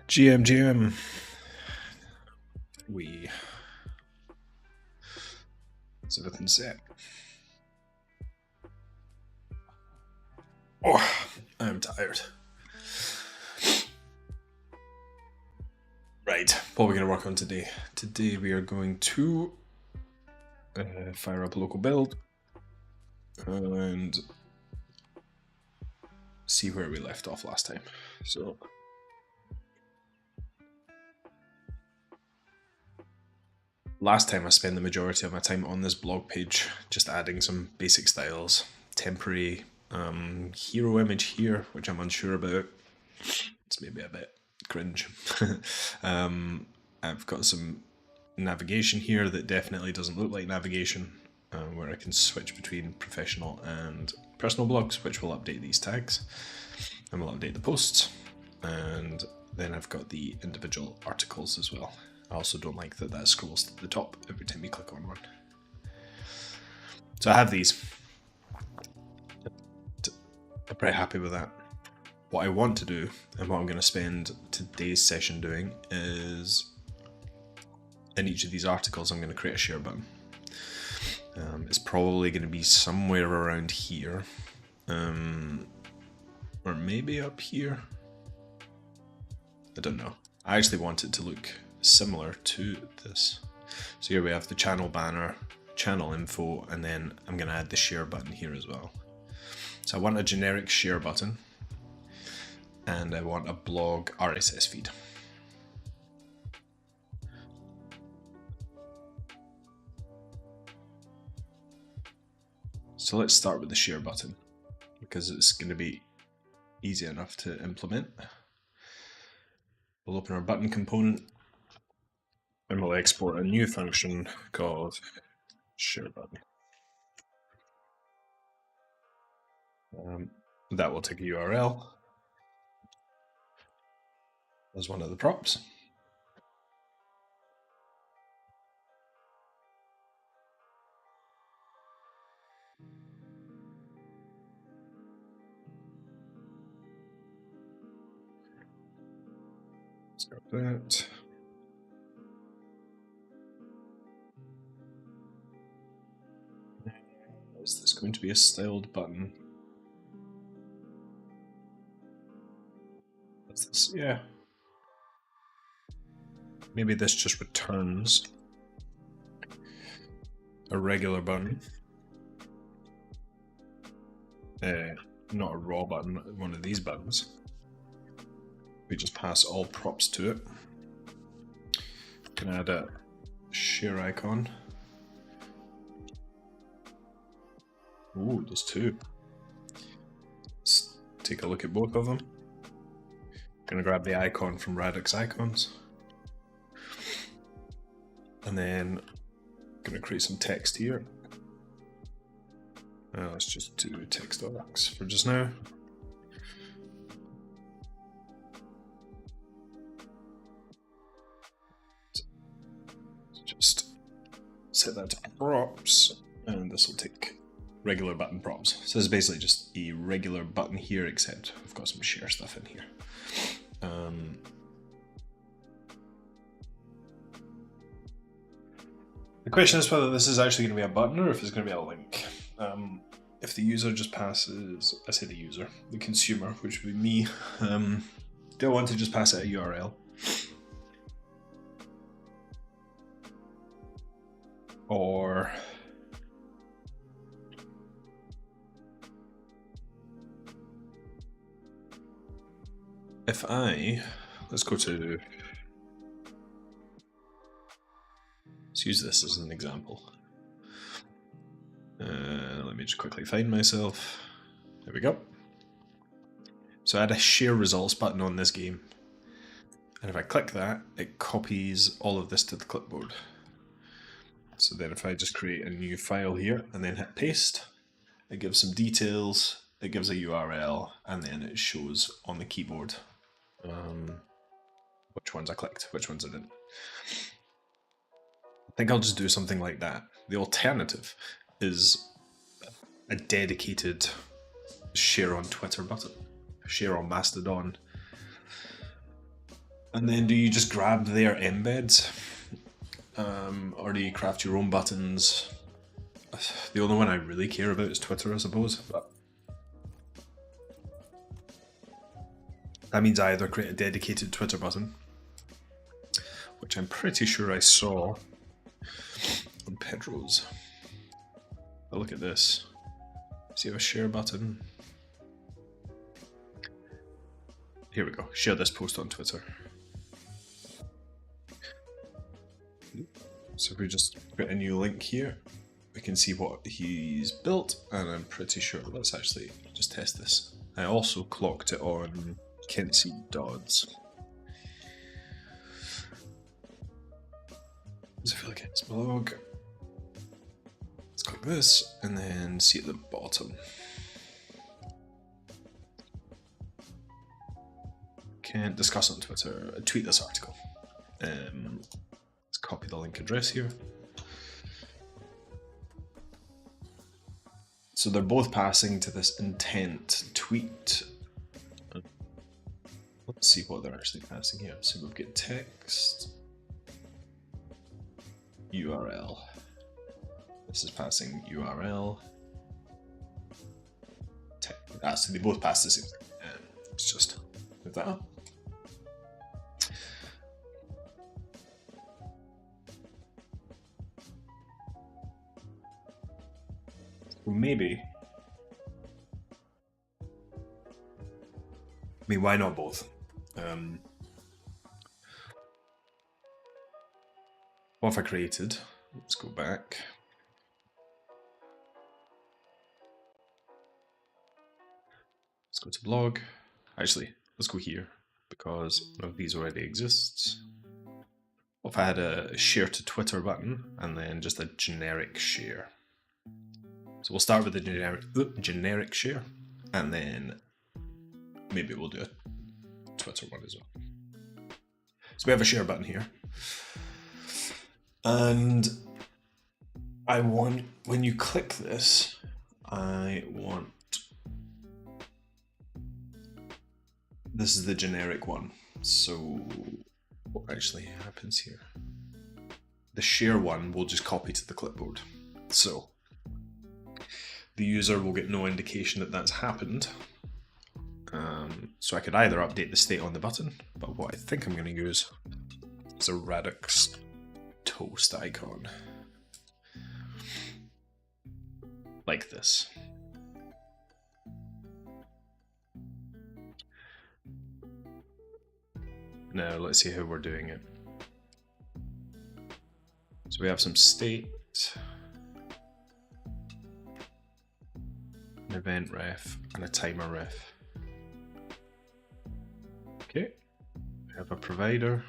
GM. Is everything set? Oh, I'm tired. Right, what are we going to work on today? Today we are going to fire up a local build and see where we left off last time. So last time I spent the majority of my time on this blog page just adding some basic styles, temporary hero image here, which I'm unsure about. It's maybe a bit cringe. I've got some navigation here that definitely doesn't look like navigation, where I can switch between professional and personal blogs, which will update these tags, and will update the posts. And then I've got the individual articles as well. I also don't like that that scrolls to the top every time you click on one. So I have these. I'm pretty happy with that. What I want to do, and what I'm going to spend today's session doing, is in each of these articles I'm going to create a share button. It's probably going to be somewhere around here, or maybe up here. I don't know. I actually want it to look similar to this. So here we have the channel banner, channel info, and then I'm going to add the share button here as well. So I want a generic share button, and I want a blog RSS feed. So let's start with the share button, because it's going to be easy enough to implement. We'll open our button component, and we'll export a new function called share button. That will take a URL as one of the props. Let's grab that. Is this going to be a styled button? What's this? Yeah. Maybe this just returns a regular button. Not a raw button, one of these buttons. We just pass all props to it. Can add a share icon. Ooh, there's two. Let's take a look at both of them. Gonna grab the icon from Radix Icons. And then gonna create some text here. Let's just do text.x for just now. Just set that to props, and this will take regular button props. So this is basically just a regular button here, except we've got some share stuff in here. The question is whether this is actually going to be a button or if it's going to be a link. If the user just passes, I say the user, the consumer, which would be me, do I want to just pass it a URL? Or if let's use this as an example. Let me just quickly find myself. There we go. So I had a share results button on this game. And if I click that, it copies all of this to the clipboard. So then if I just create a new file here and then hit paste, it gives some details, it gives a URL, and then it shows on the keyboard which ones I clicked, which ones I didn't. I think I'll just do something like that. The alternative is a dedicated share on Twitter button, share on Mastodon. And then do you just grab their embeds? Or do you craft your own buttons? The only one I really care about is Twitter, I suppose. But that means I either create a dedicated Twitter button, which I'm pretty sure I saw on Pedro's. But look at this. See a share button? Here we go. Share this post on Twitter. So if we just put a new link here, we can see what he's built, and I'm pretty sure, let's actually just test this. I also clocked it on Kinsey Dodds. So if you look at his blog, let's click this, and then see at the bottom. Can't discuss on Twitter, tweet this article. Let's copy the link address here. So they're both passing to this intent tweet. Let's see what they're actually passing here. So we've got text, URL. This is passing URL. So they both pass the same thing. Let's just move that up. Maybe. I mean, why not both? What have I created? Let's go back. Let's go to blog. Actually, let's go here because one of these already exists. What if I had a share to Twitter button and then just a generic share? So we'll start with the generic share, and then maybe we'll do a Twitter one as well. So we have a share button here. And I want, when you click this, I want, this is the generic one. So what actually happens here? The share one will just copy to the clipboard. So the user will get no indication that that's happened. So I could either update the state on the button, but what I think I'm going to use is a Radix toast icon. Like this. Now let's see how we're doing it. So we have some state, an event ref, and a timer ref. Okay, we have a provider.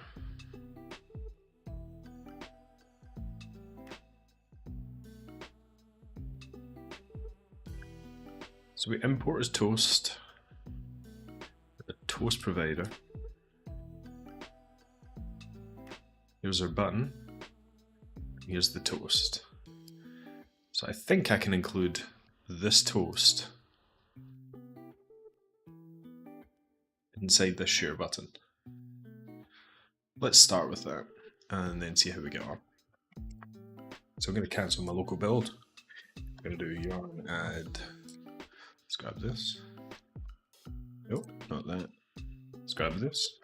So we import as toast, a toast provider. Here's our button. Here's the toast. So I think I can include this toast inside this share button. Let's start with that and then see how we get on. So I'm going to cancel my local build. I'm going to do yarn add. Let's grab this. Nope, not that. Let's grab this.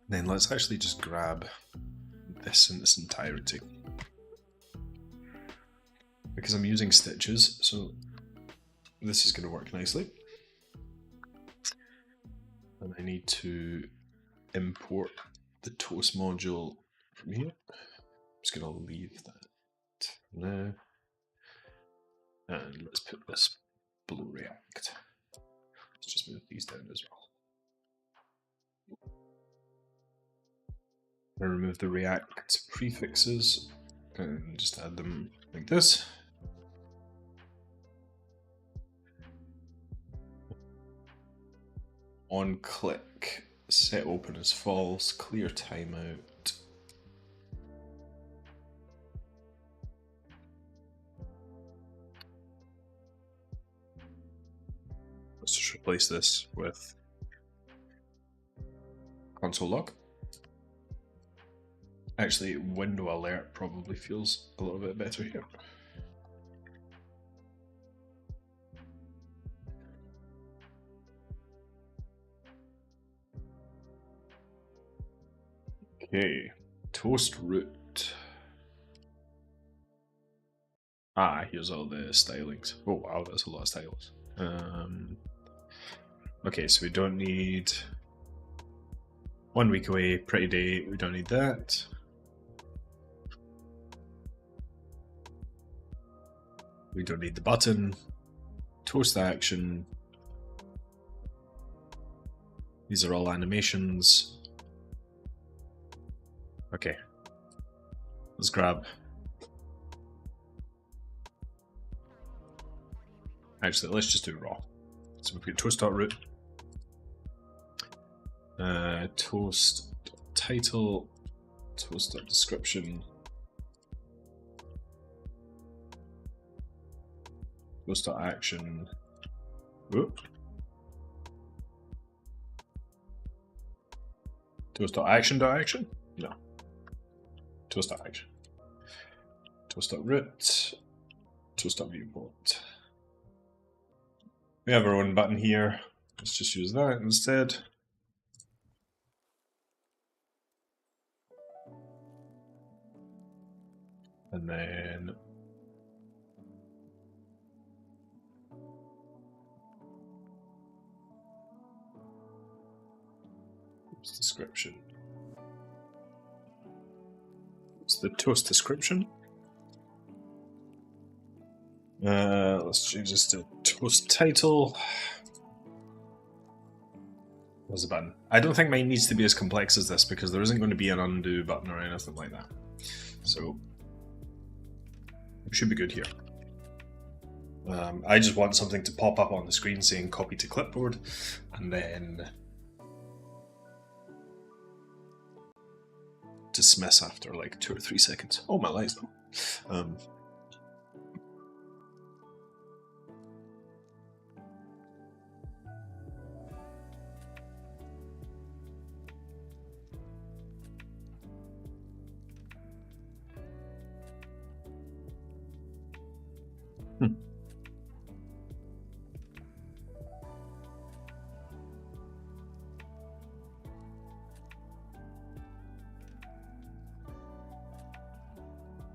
Then let's actually just grab this in its entirety. Because I'm using stitches, so this is going to work nicely. And I need to import the toast module from here. I'm just going to leave that now. And let's put this below React. Let's just move these down as well. I remove the React prefixes and just add them like this. on click, set open as false, clear timeout. Let's just replace this with console log. Actually, window alert probably feels a little bit better here. Okay, toast root. Ah, here's all the stylings. Oh wow, that's a lot of styles. Okay, so we don't need 1 week away, pretty day, we don't need that. We don't need the button, toast action. These are all animations. Okay, let's grab. Actually, let's just do raw. So we put toast.root, toast.title, toast.description, toast.action. Whoop. Toast.action.action? No. Toast.action. Toast.root, toast.viewport. We have our own button here. Let's just use that instead. And then description. It's the toast description. Let's change this to toast title. Where's the button? I don't think mine needs to be as complex as this because there isn't going to be an undo button or anything like that. So we should be good here. I just want something to pop up on the screen saying copy to clipboard, and then dismiss after like 2 or 3 seconds. Oh, my light's not.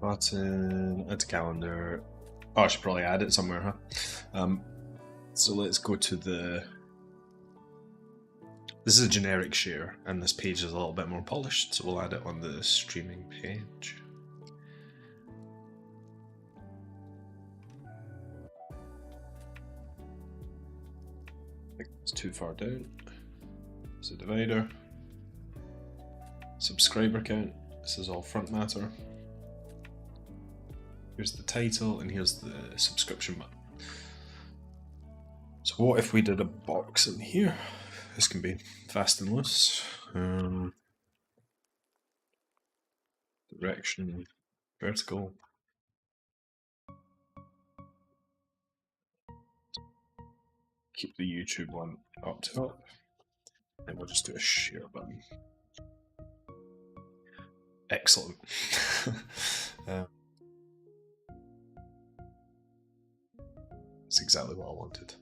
Button, add to calendar. Oh, I should probably add it somewhere, huh? So let's go to the... This is a generic share, and this page is a little bit more polished, so we'll add it on the streaming page. I think it's too far down. It's a divider. Subscriber count. This is all front matter. Here's the title, and here's the subscription button. So what if we did a box in here? This can be fast and loose. Direction, vertical. Keep the YouTube one up top. And we'll just do a share button. Excellent. That's exactly what I wanted.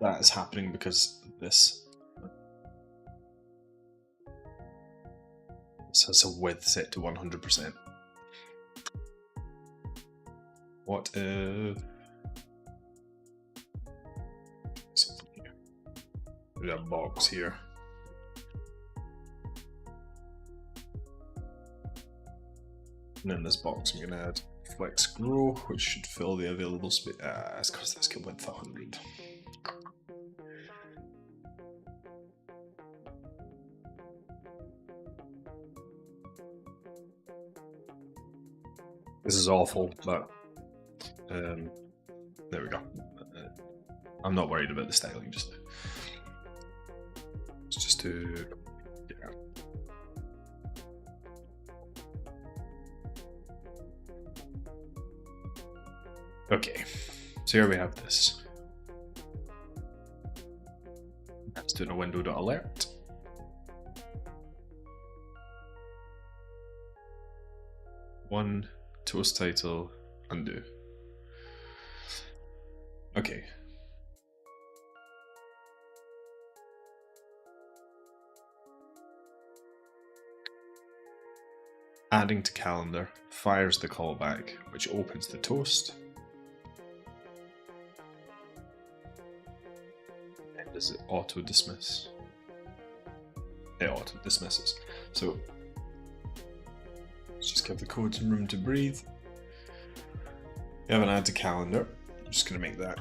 That is happening because this has a width set to 100%. What if something here? There's a box here. And in this box I'm gonna add flex grow, which should fill the available space. It's because this can width 100. This is awful, but there we go. I'm not worried about the styling just now. It's just to, yeah. Okay, so here we have this. That's doing a window.alert. One, toast title, undo. Okay. Adding to calendar fires the callback, which opens the toast. And does it auto dismiss? It auto dismisses. So let's just give the code some room to breathe. We have an add to calendar. I'm just going to make that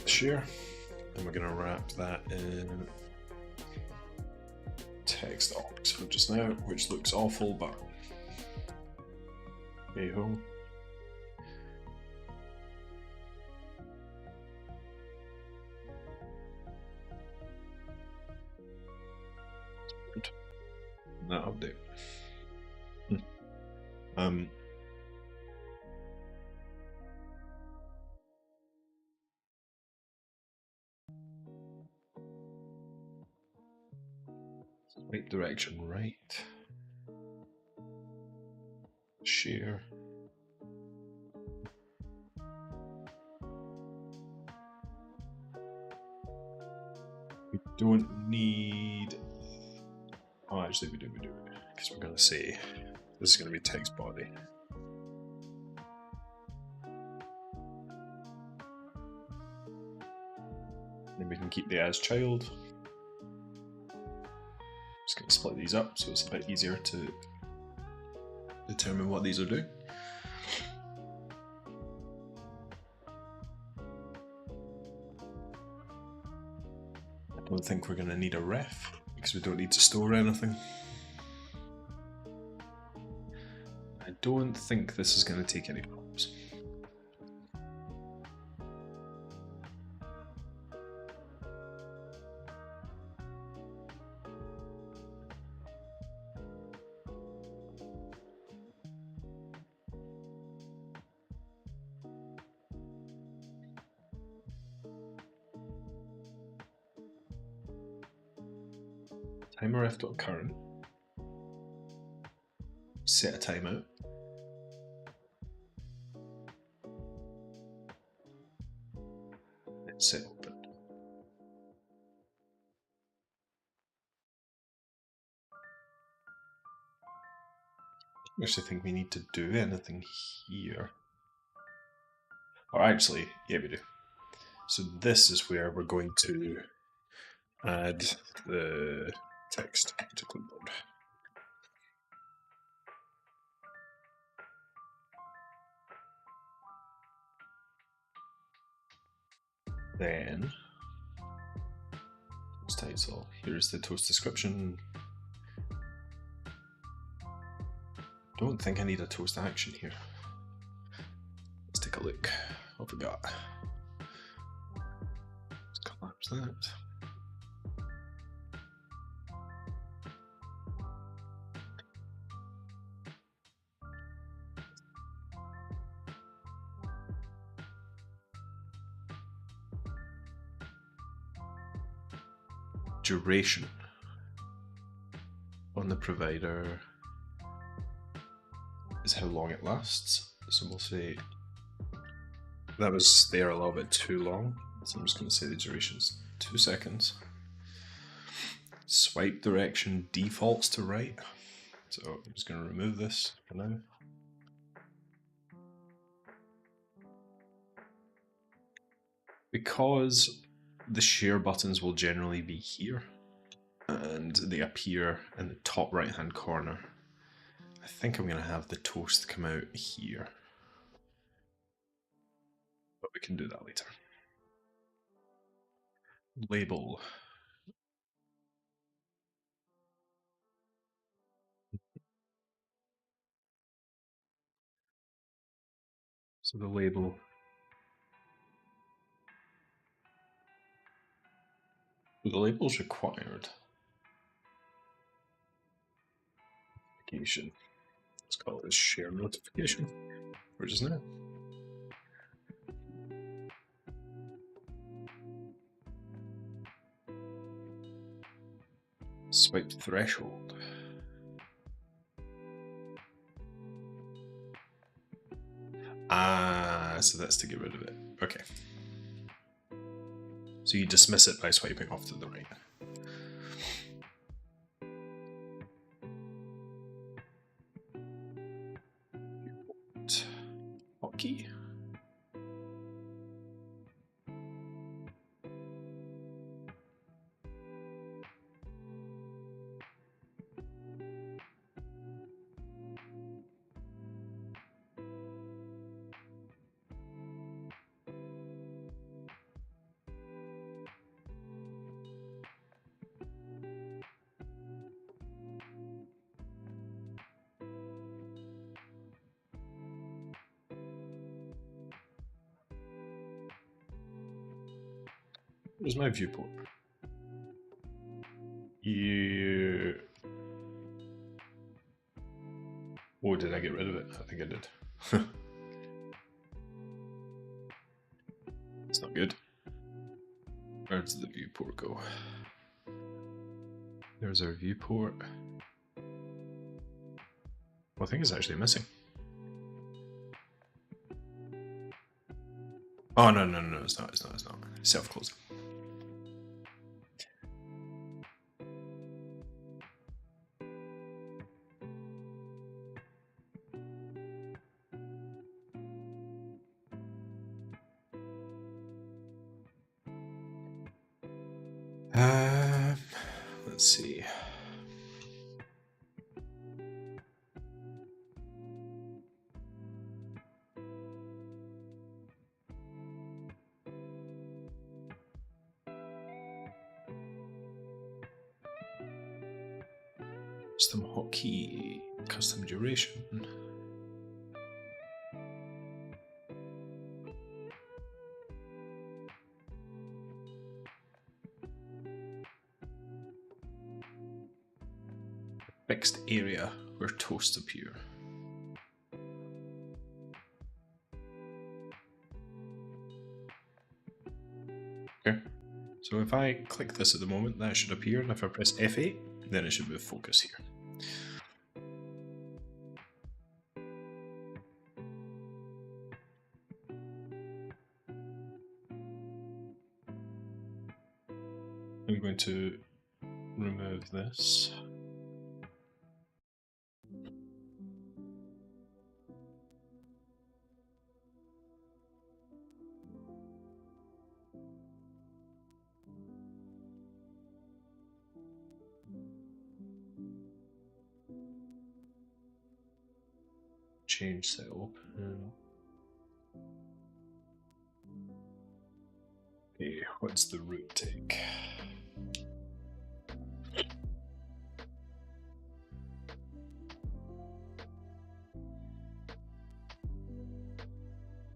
share, and we're going to wrap that in text ops for just now, which looks awful, but hey ho. That update. Right direction, right. Share. We don't need. Oh, actually, we do. Because we're going to say this is going to be text body. Then we can keep the as child. Just going to split these up so it's a bit easier to determine what these are doing. I don't think we're going to need a ref because we don't need to store anything. I don't think this is going to take any problems. Timerf.current. Set a timeout. Let's set open. I actually think we need to do anything here. Or actually, yeah, we do. So this is where we're going to add the text to clipboard. Then toast title. Here's the toast description. Don't think I need a toast action here. Let's take a look. What we got? Let's collapse that. Duration on the provider is how long it lasts. So we'll say that was there a little bit too long. So I'm just going to say the duration's 2 seconds. Swipe direction defaults to right. So I'm just going to remove this for now. Because the share buttons will generally be here and they appear in the top right hand corner, I think I'm going to have the toast come out here. But we can do that later. Label. So the label The label's required. Notification. Let's call it a share notification. Or just now. Swipe threshold. Ah, so that's to get rid of it. Okay. So you dismiss it by swiping off to the right. Hotkey. Where's my viewport? Or did I get rid of it? I think I did. It's not good. Where does the viewport go? There's our viewport. Well, I think it's actually missing. Oh, no, it's not. Self-closing. Let's see. Custom hotkey, custom duration. Fixed area where toasts appear. Okay, so if I click this at the moment, that should appear, and if I press F8, then it should move focus here. I'm going to remove this. Change setup. Okay, what's the root take?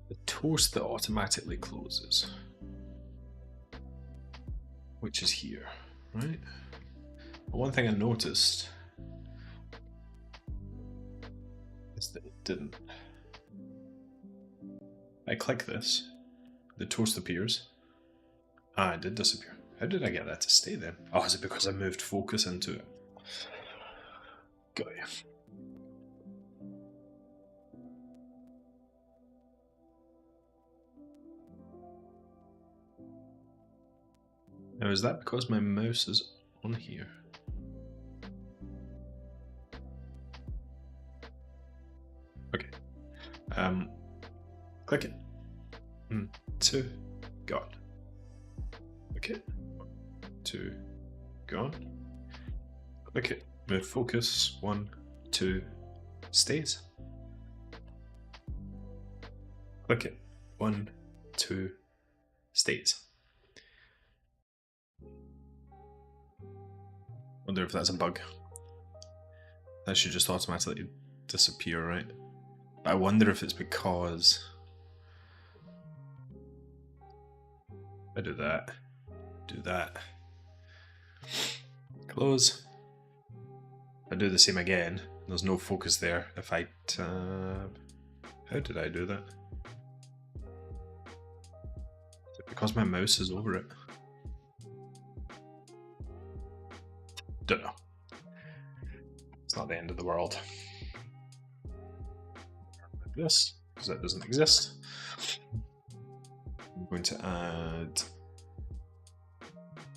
The toast that automatically closes, which is here, right? But one thing I noticed is that it didn't. I click this, the toast appears. Ah, it did disappear. How did I get that to stay then? Oh, is it because I moved focus into it? Got you. Now, is that because my mouse is on here? Okay. Click it. 2, gone. Click it. 2, gone. Click it. Move focus. 1, 2, stays. Click it. 1, 2, stays. Wonder if that's a bug. That should just automatically disappear, right? But I wonder if it's because I do that, Close. I do the same again. There's no focus there. If I tab... How did I do that? Is it because my mouse is over it? Don't know. It's not the end of the world. This, because that doesn't exist. I'm going to add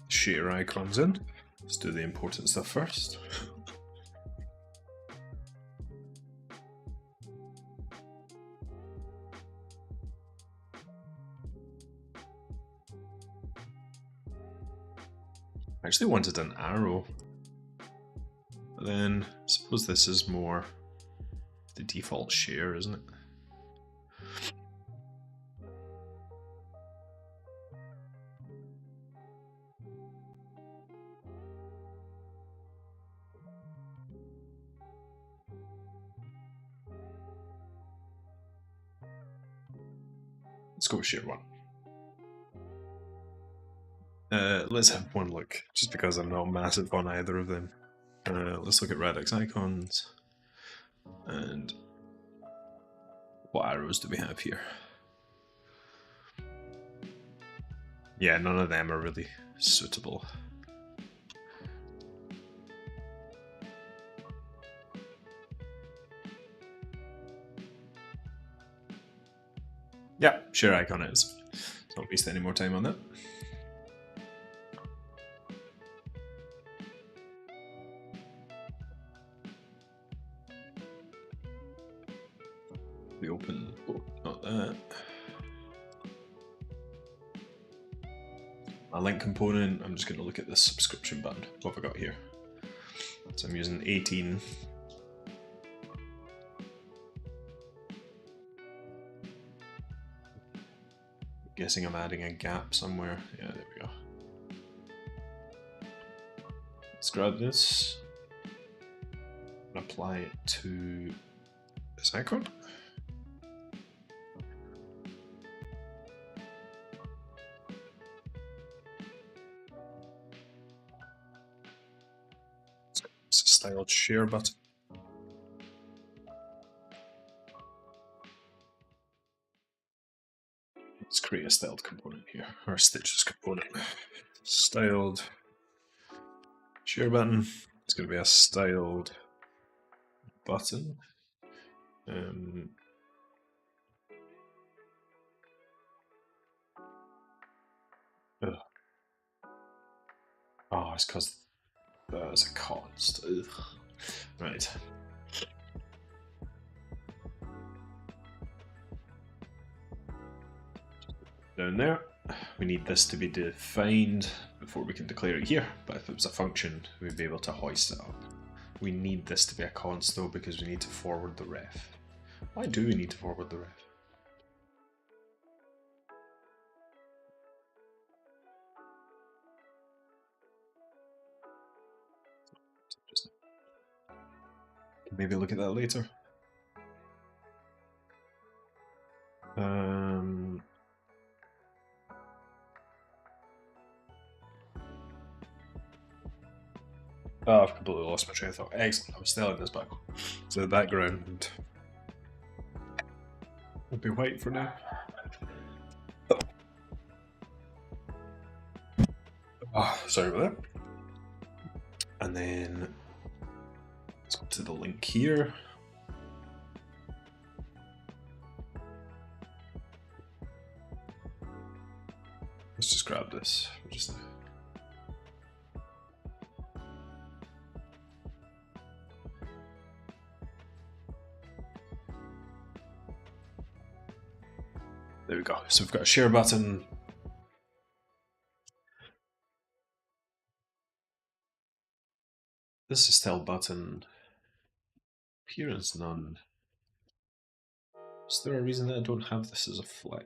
shader icons in. Let's do the important stuff first. I actually wanted an arrow, but then I suppose this is more the default share, isn't it? Let's go with share one. Let's have one look, just because I'm not massive on either of them. Let's look at Radix icons. And what arrows do we have here? Yeah, none of them are really suitable. Yeah, share icon is. Don't waste any more time on that. We open, oh, not that. My link component, I'm just going to look at this subscription button. What have I got here? So I'm using 18. I'm guessing I'm adding a gap somewhere. Yeah, there we go. Let's grab this and apply it to this icon. It's a styled share button. Let's create a styled component here, or a stitches component. Styled share button. It's going to be a styled button. Oh, it's because there's a const. Ugh. Right. Down there. We need this to be defined before we can declare it here, but if it was a function, we'd be able to hoist it up. We need this to be a const though, because we need to forward the ref. Why do we need to forward the ref? Maybe look at that later. Oh, I've completely lost my train of thought. Excellent, I was still in this back. So the background will be white for now. Oh, sorry about that. And then let's go to the link here. Let's just grab this. There we go. So we've got a share button. This is still button. Appearance none. Is there a reason that I don't have this as a flex?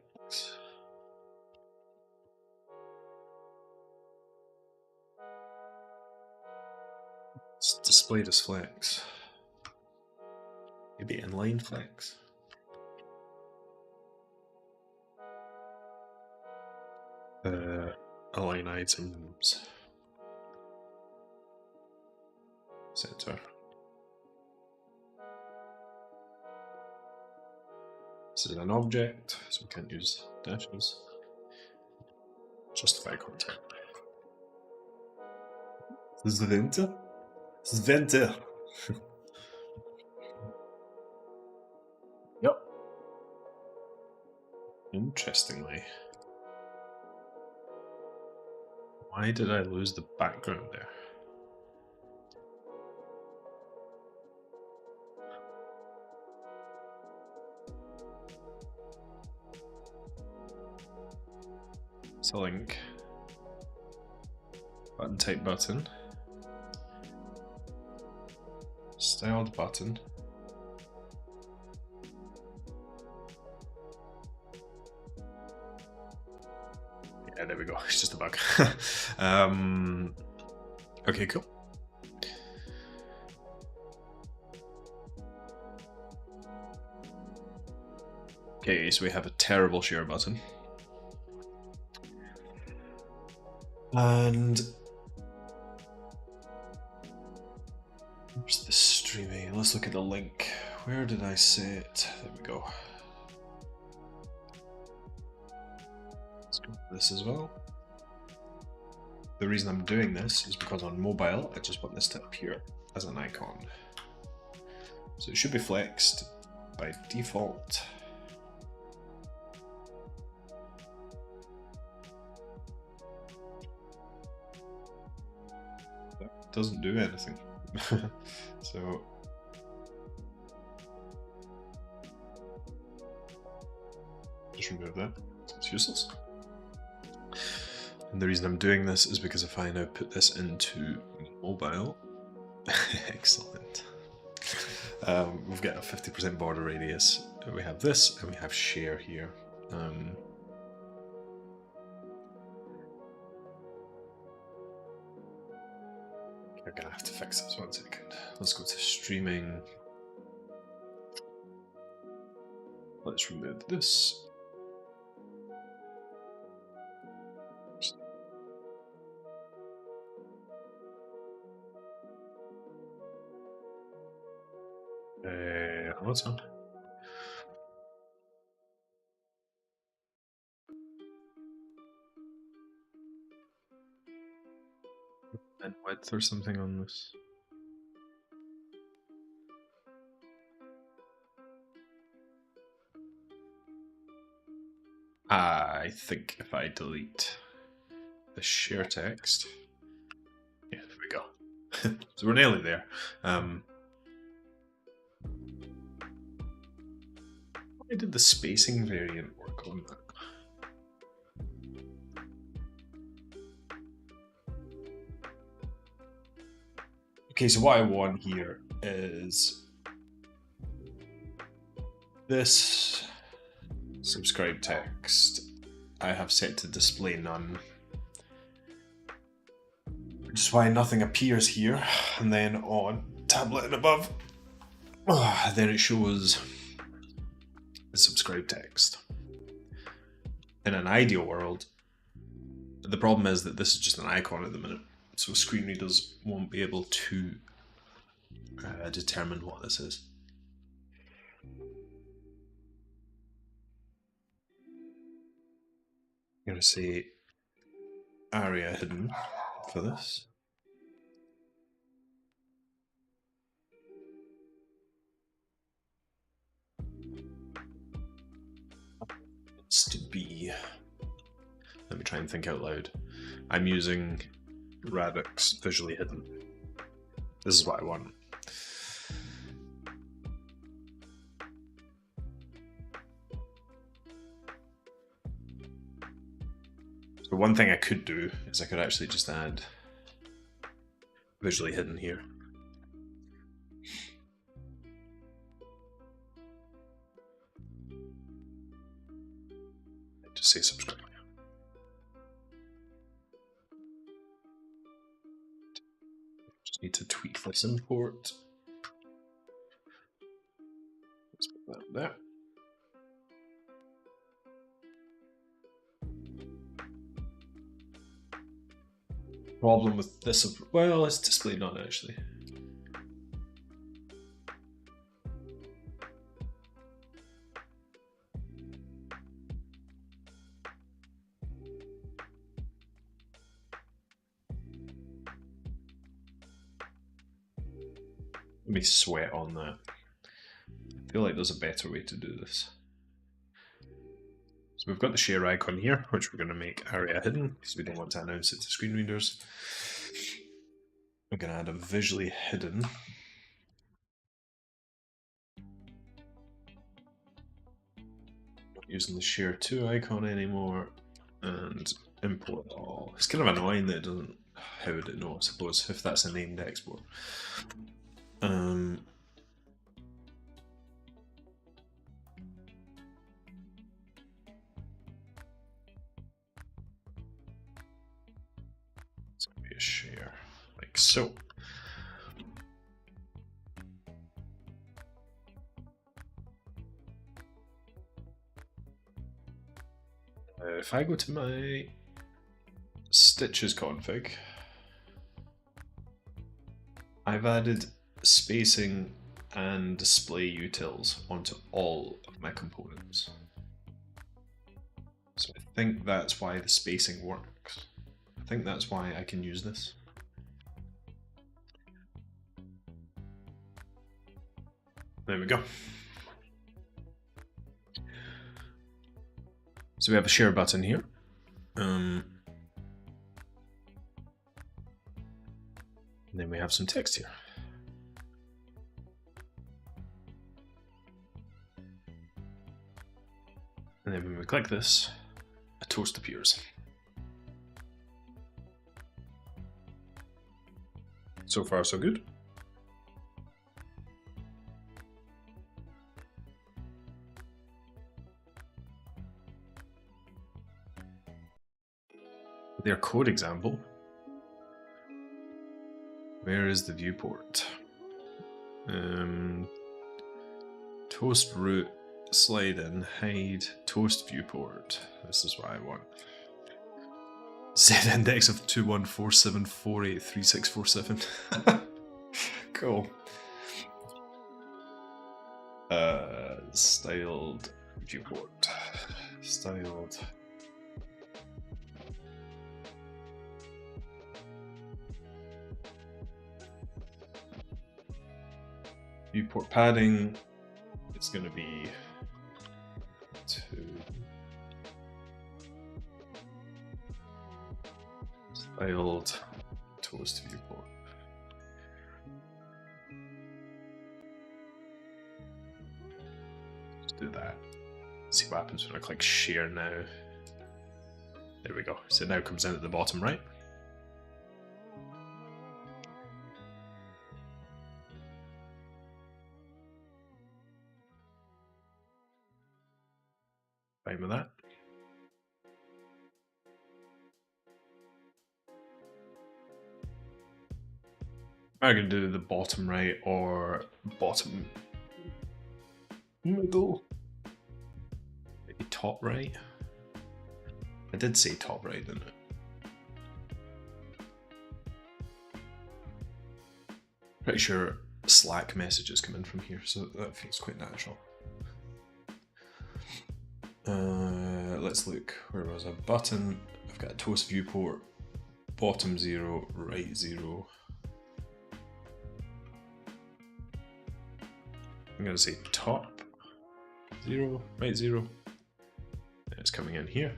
It's displayed as flex. Maybe inline flex. Align items. center. This is an object, so we can't use dashes. Justify content. Svente? Svente! Yep. Interestingly. Why did I lose the background there? It's a link. Button type button. Styled button. Yeah, there we go. It's just a bug. Okay, cool. Okay, so we have a terrible share button. And where's the streaming? Let's look at the link. Where did I say it? There we go. Let's go for this as well. The reason I'm doing this is because on mobile, I just want this to appear as an icon. So it should be flexed by default. That doesn't do anything. So just remove that. It's useless. And the reason I'm doing this is because if I now put this into mobile, excellent. We've got a 50% border radius. We have this, and we have share here. I'm gonna have to fix this 1 second. Let's go to streaming. Let's remove this. What's on? And width or something on this. I think if I delete the share text, yeah, there we go. So we're nearly there. Why did the spacing variant work on that? Okay, so what I want here is this subscribe text I have set to display none, which is why nothing appears here, and then on tablet and above, then it shows the subscribe text. In an ideal world, the problem is that this is just an icon at the minute, so screen readers won't be able to determine what this is. I'm going to say area hidden for this. It's to be. Let me try and think out loud. I'm using Radix visually hidden. This is what I want. So one thing I could do is I could actually just add visually hidden here. Just say subscribe. Just need to tweak this import. Let's put that there. Problem with this, well, it's displayed none actually. me sweat on that. I feel like there's a better way to do this. So we've got the share icon here, which we're going to make ARIA hidden because we don't want to announce it to screen readers. We're going to add a visually hidden. Not using the share 2 icon anymore, and import all. It's kind of annoying that it doesn't. How would it know, I suppose, if that's a named export? It's going to be a share, like so. If I go to my stitches config, I've added spacing and display utils onto all of my components. So I think that's why the spacing works. I think that's why I can use this. There we go. So we have a share button here. And then we have some text here. And then when we click this, a toast appears. So far, so good. Their code example. Where is the viewport? Toast root, slide in, hide, toast viewport. This is what I want. Z index of 2147483647. Cool. Styled viewport. Styled. Viewport padding, it's going to be 2. Styled toast viewport. Let's do that. See what happens when I click share now. There we go. So it now comes in at the bottom right. Fine with that. I'm going to do the bottom right or bottom middle. Maybe top right. I did say top right, didn't it? Pretty sure Slack messages come in from here, so that feels quite natural. Let's look. Where was a button? I've got a toast viewport. Bottom 0, right 0. I'm going to say top 0, right 0. And it's coming in here.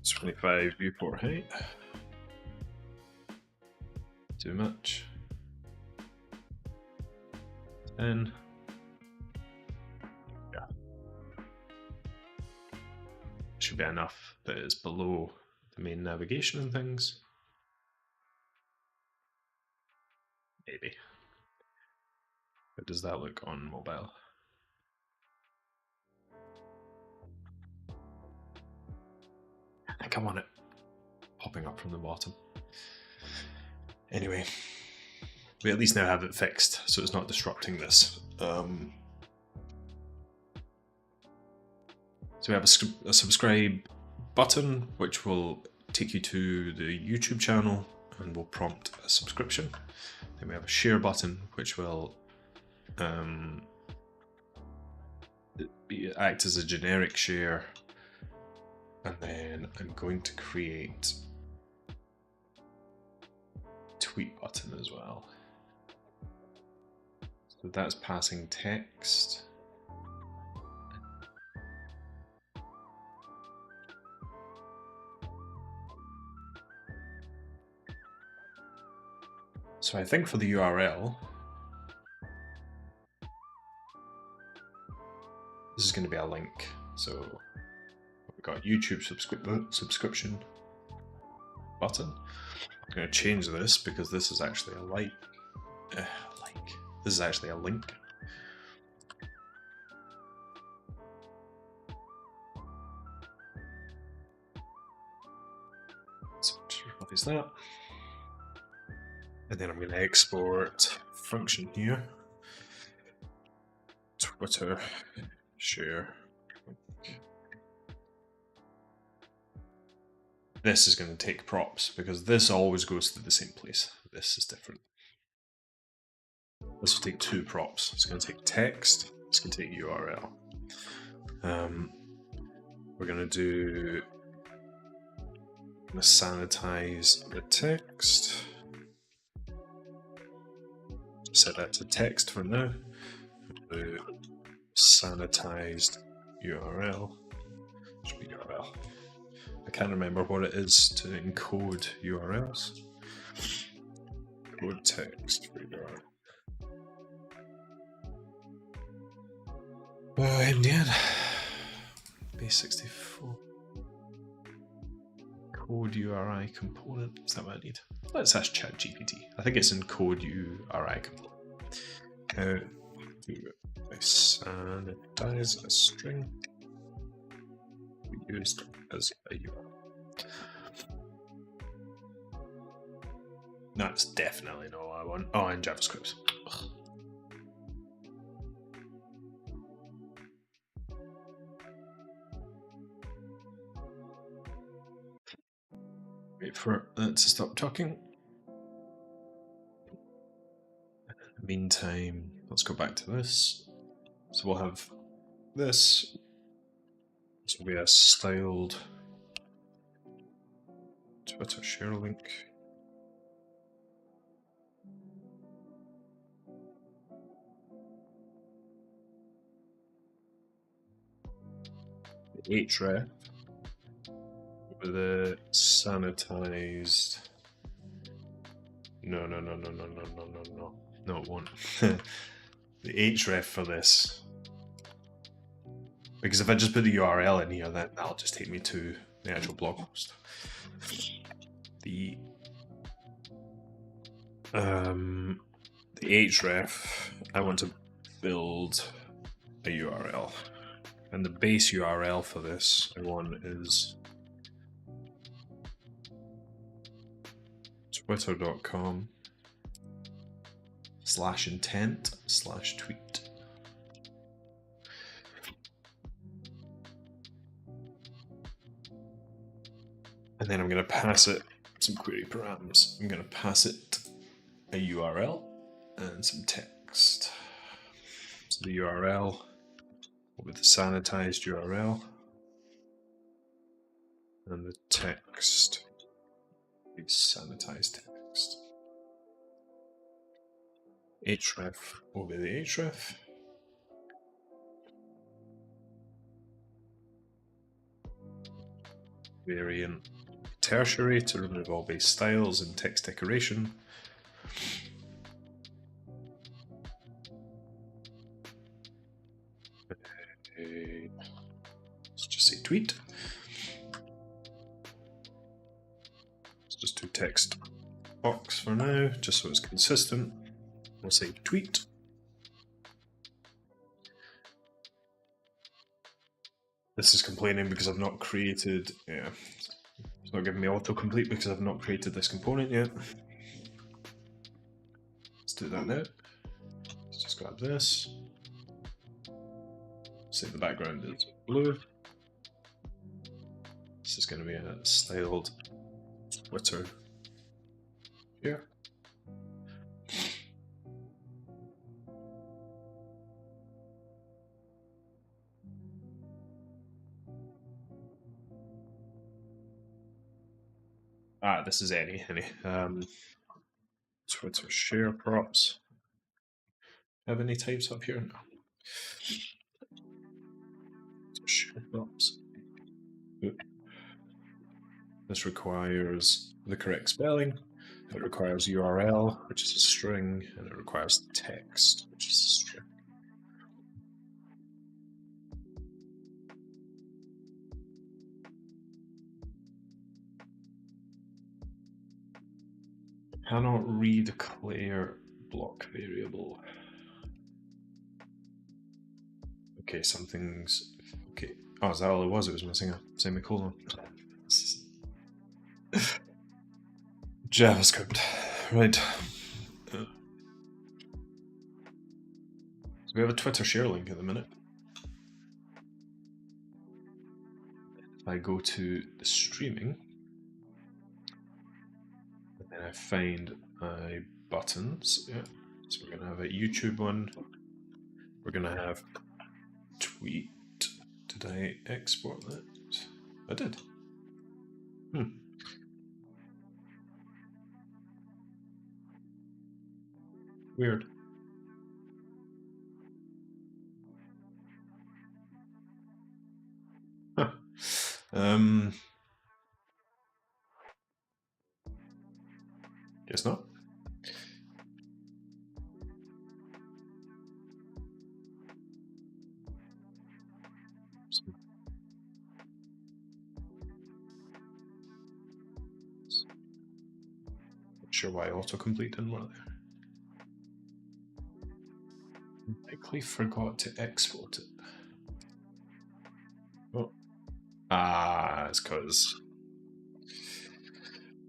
It's 25 viewport height. Too much. 10. Yeah. Should be enough that it's below the main navigation and things. Maybe. How does that look on mobile? I think I want it popping up from the bottom. Anyway, we at least now have it fixed, so it's not disrupting this. So we have a subscribe button, which will take you to the YouTube channel and will prompt a subscription. Then we have a share button, which will act as a generic share. And then I'm going to create tweet button as well. So that's passing text. So I think for the URL, this is going to be a link. So we've got YouTube subscription button. I'm going to change this because this is actually a This is actually a link. So obvious that. And then I'm going to export function here. Twitter share. This is going to take props because this always goes to the same place. This is different. This will take 2 props. It's going to take text. It's going to take URL. We're going to sanitize the text. Set that to text for now. Sanitized URL. Should be URL. I can't remember what it is to encode URLs. Code text for URL. Indian. Base 64. Code URI component. Is that what I need? Let's ask ChatGPT. I think it's in code URI component. How do I sanitize a string used as a URL? That's definitely not what I want. Oh, and JavaScript. Ugh. Wait for it to stop talking. In the meantime, let's go back to this. So we'll have this. This will be a styled Twitter share link. The href with a sanitized. No, it won't. The href for this. Because if I just put the URL in here, then that'll just take me to the actual blog post. The href, I want to build a URL. And the base URL for this I want is twitter.com/intent/tweet. And then I'm going to pass it some query params. I'm going to pass it a URL and some text. So the URL with the sanitized URL and the text is sanitized text. Href will be the href. Variant tertiary to remove all base styles and text decoration. Let's just say tweet. Let's just do text box for now, just so it's consistent. We'll say tweet. This is complaining because I've not created, it's not giving me autocomplete because I've not created this component yet. Let's do that now. Let's just grab this. Say the background is blue. This is going to be a styled Twitter here. This is any. Twitter share props. Have any types up here? No. Share props. This requires the correct spelling. It requires URL, which is a string, and it requires text, which is a string. Cannot redeclare block variable. Okay, something's okay. Oh, is that all it was? It was missing a semicolon. JavaScript, right. So we have a Twitter share link at the minute. If I go to the streaming, and then I find my buttons, yeah. So we're gonna have a YouTube one. We're gonna have tweet. Did I export that? I did. Weird. Huh. Guess not. Not sure why autocomplete didn't work there. Likely forgot to export it. Oh. Ah, it's because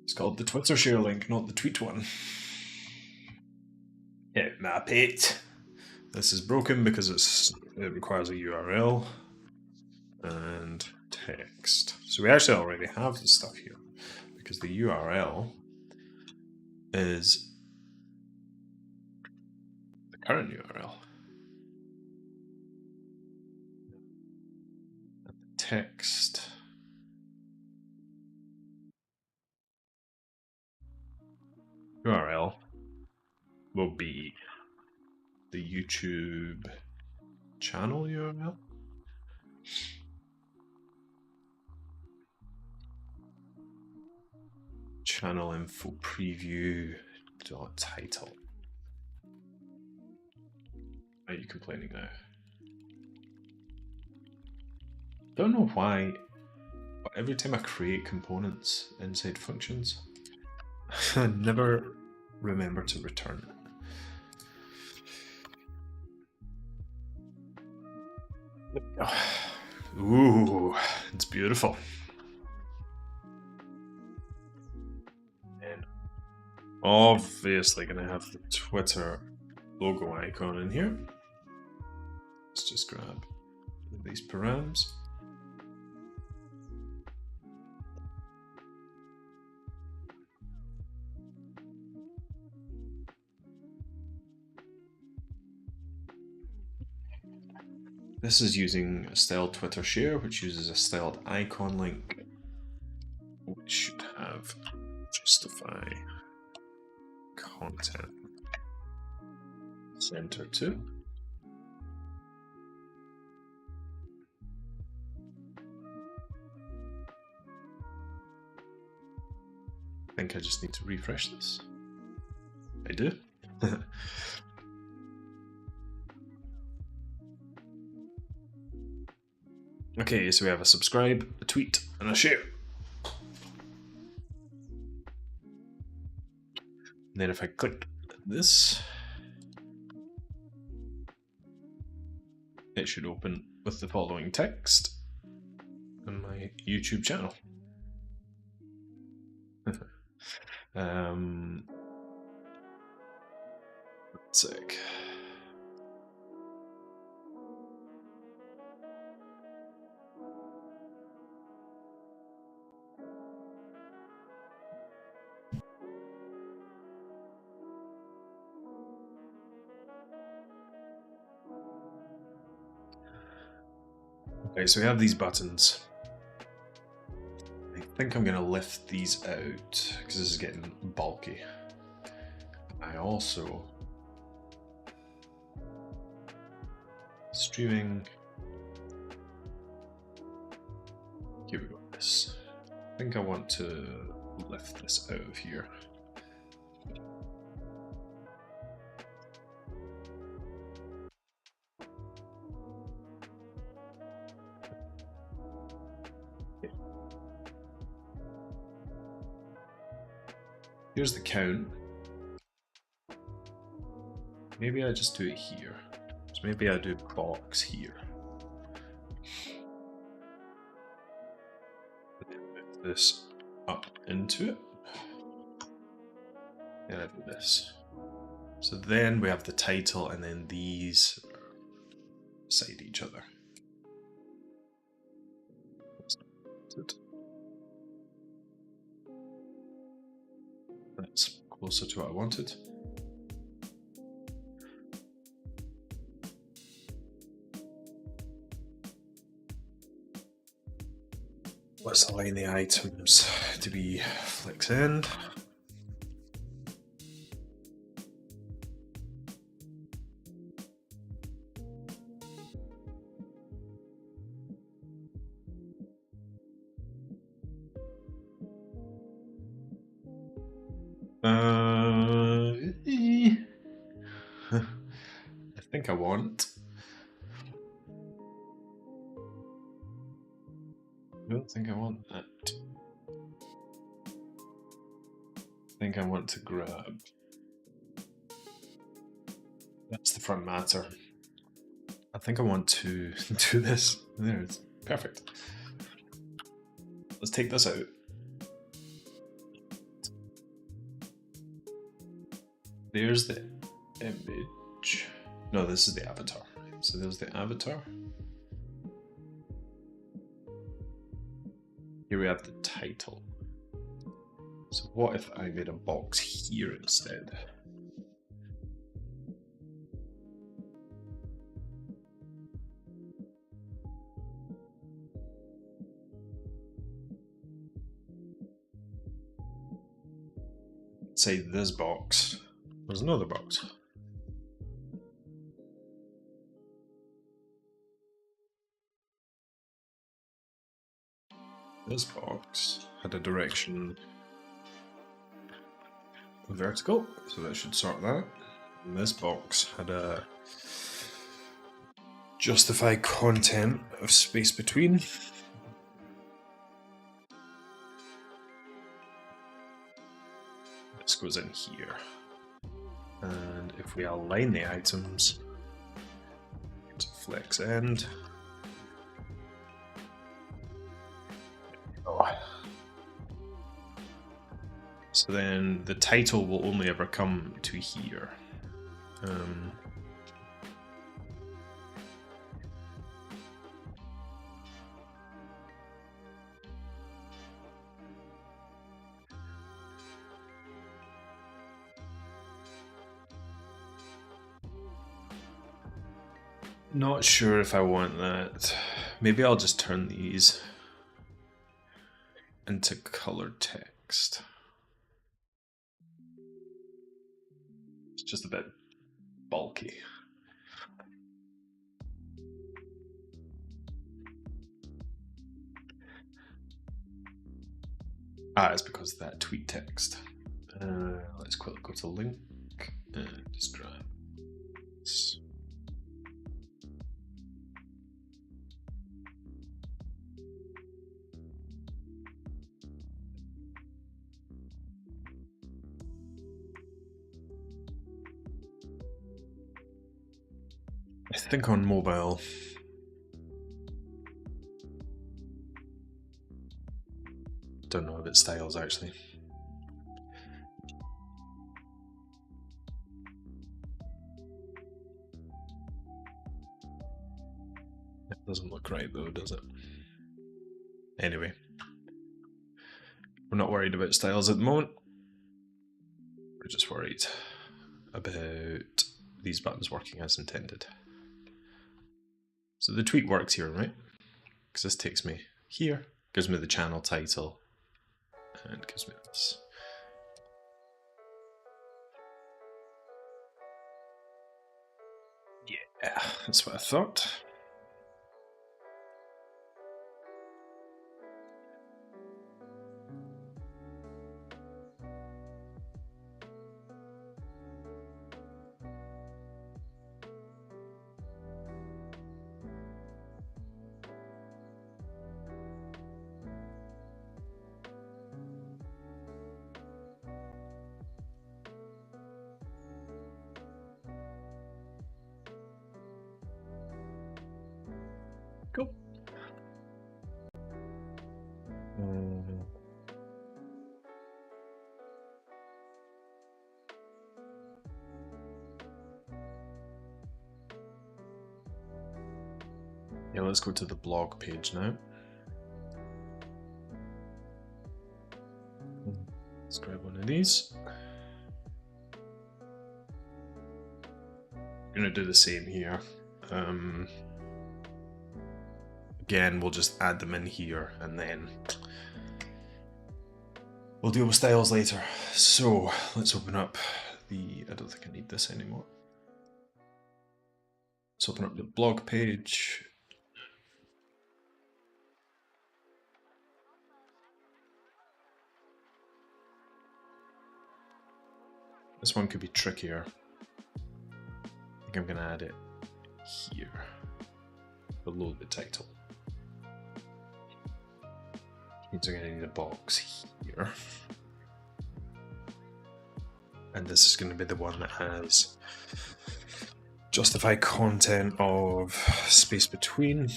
it's called the Twitter share link, not the tweet one. Yeah, map it. This is broken because it requires a URL and text. So we actually already have the stuff here because the URL is the current URL. And the text URL will be the YouTube channel URL. Channel info preview dot title. Are you complaining now? Don't know why, but every time I create components inside functions, I never remember to return it. Ooh, it's beautiful. And obviously gonna have the Twitter logo icon in here. Let's just grab these params. This is using a styled Twitter share, which uses a styled icon link, which should have justify content center to. I think I just need to refresh this. I do. Okay, so we have a subscribe, a tweet, and a share. And then if I click this, it should open with the following text on my YouTube channel. One sec. Okay, so we have these buttons. I think I'm going to lift these out because this is getting bulky. also streaming? Here we go. This. I think I want to lift this out of here. Here's the count. Maybe I just do it here. So maybe I do box here. Move this up into it. And I do this. So then we have the title, and then these side each other. That's closer to what I wanted. Let's align the items to be flex end. I think I want. I don't think I want that. I think I want to grab. That's the front matter. I think I want to do this. There, it's perfect. Let's take this out. There's the image. No, this is the avatar. So there's the avatar. Here we have the title. So what if I made a box here instead? Say this box. There's another box. This box had a direction vertical, so that should sort that. And this box had a justify content of space between. This goes in here. And if we align the items to flex end. So then the title will only ever come to here. Not sure if I want that. Maybe I'll just turn these into colored text. It's just a bit bulky. It's because of that tweet text. Let's quickly go to link and just grab this. I think on mobile, don't know if it styles actually. It doesn't look right though, does it? Anyway, we're not worried about styles at the moment. We're just worried about these buttons working as intended. So the tweet works here, right? Because this takes me here, gives me the channel title, and gives me this. Yeah, that's what I thought. Cool. Yeah, let's go to the blog page now. Let's grab one of these. I'm gonna do the same here. Again, we'll just add them in here and then we'll deal with styles later. So let's open up the, I don't think I need this anymore. Let's open up the blog page. This one could be trickier. I think I'm going to add it here, below the title. Means I'm going to need a box here. And this is going to be the one that has justify content of space between.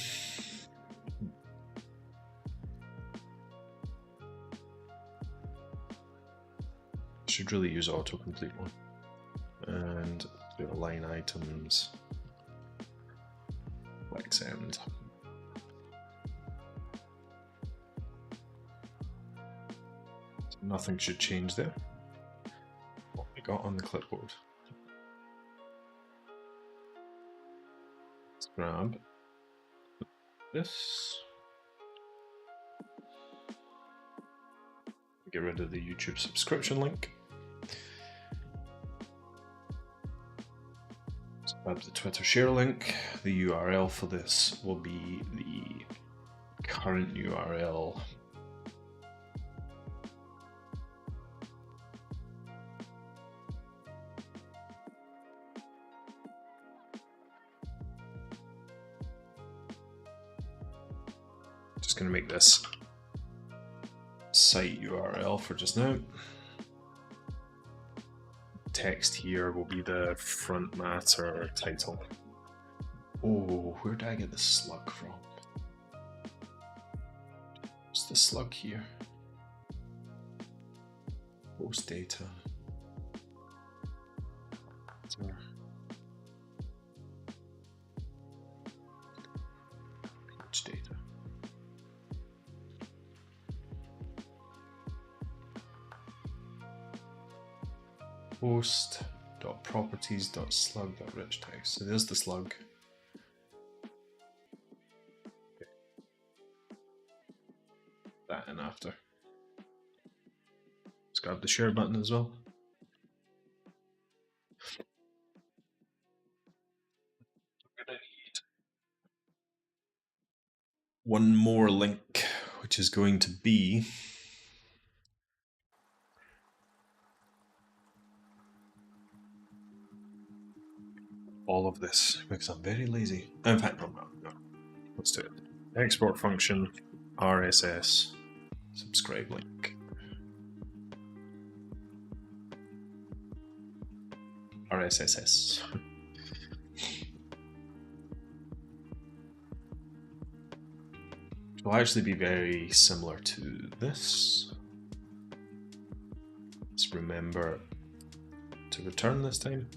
Should really use autocomplete one. And do line items, flex end. So nothing should change there. What we got on the clipboard. Let's grab this. Get rid of the YouTube subscription link. Let's grab the Twitter share link. The URL for this will be the current URL. Just going to make this site URL for just now. Text here will be the front matter title. Oh, where did I get the slug from? What's the slug here? Post data. Page data. Post.properties.slug.rich text. So there's the slug. Okay. That in after. Let's grab the share button as well. I'm gonna need one more link, which is going to be all of this because I'm very lazy. In fact, no. Let's do it. Export function, RSS, subscribe link. RSSS. It will actually be very similar to this. Let's remember to return this time.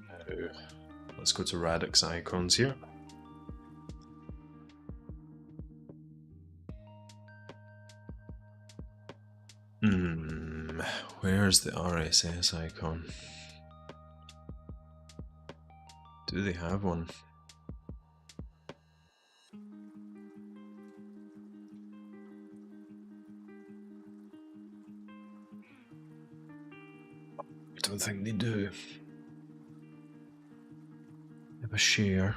Now, let's go to Radix icons here. Where's the RSS icon? Do they have one? don't think they do. They have a share.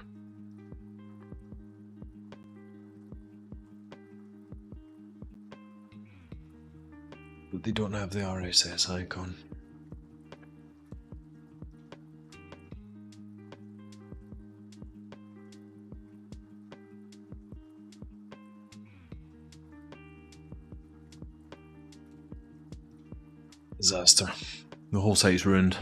But they don't have the RSS icon. Disaster. The whole site's ruined.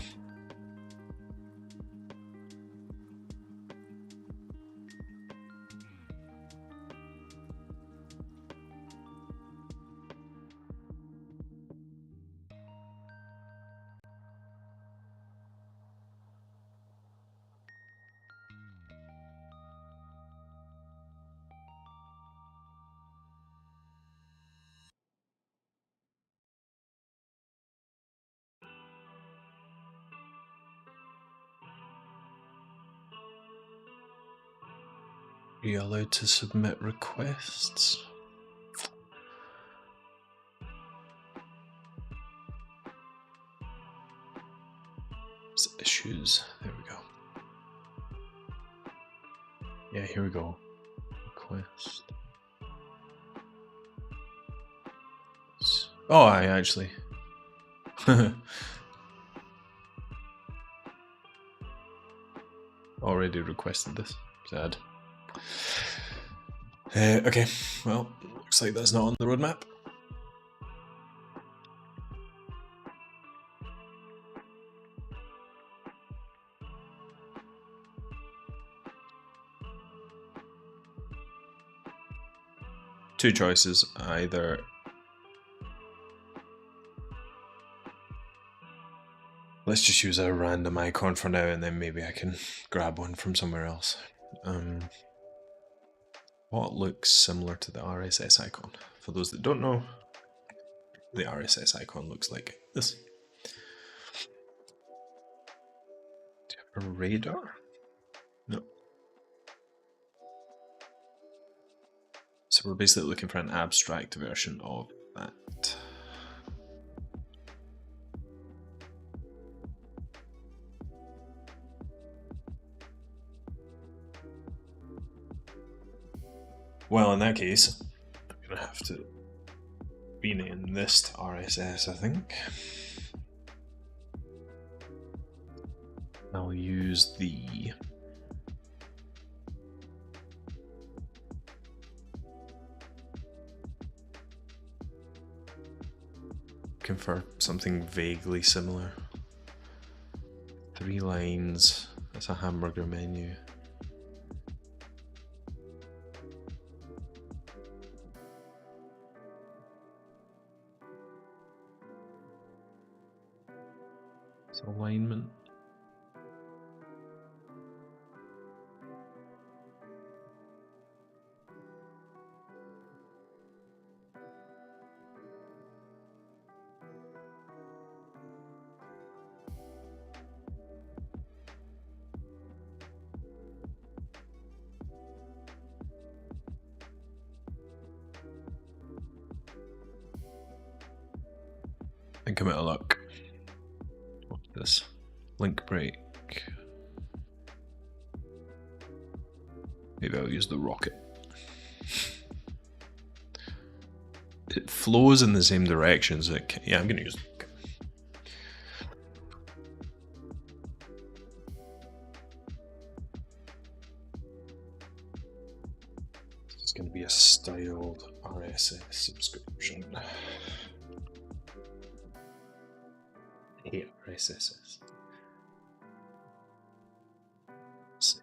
Are you allowed to submit requests? Issues. There we go. Yeah, here we go. Request. Oh, I actually. Already requested this. Sad. Okay, well, looks like that's not on the roadmap. Two choices, either let's just use a random icon for now and then maybe I can grab one from somewhere else. What looks similar to the RSS icon? For those that don't know, the RSS icon looks like this. Do you have a radar? No. So we're basically looking for an abstract version of that. Well, in that case, I'm gonna have to rename this to RSS, I think. I'll use the looking for something vaguely similar. 3 lines, that's a hamburger menu. It's alignment. I think I'm out of luck. What's this? Link break. Maybe I'll use the rocket. It flows in the same direction, so it can, yeah, I'm going to use it. It's going to be a styled RSS subscription. Hey, RSS. Let's see.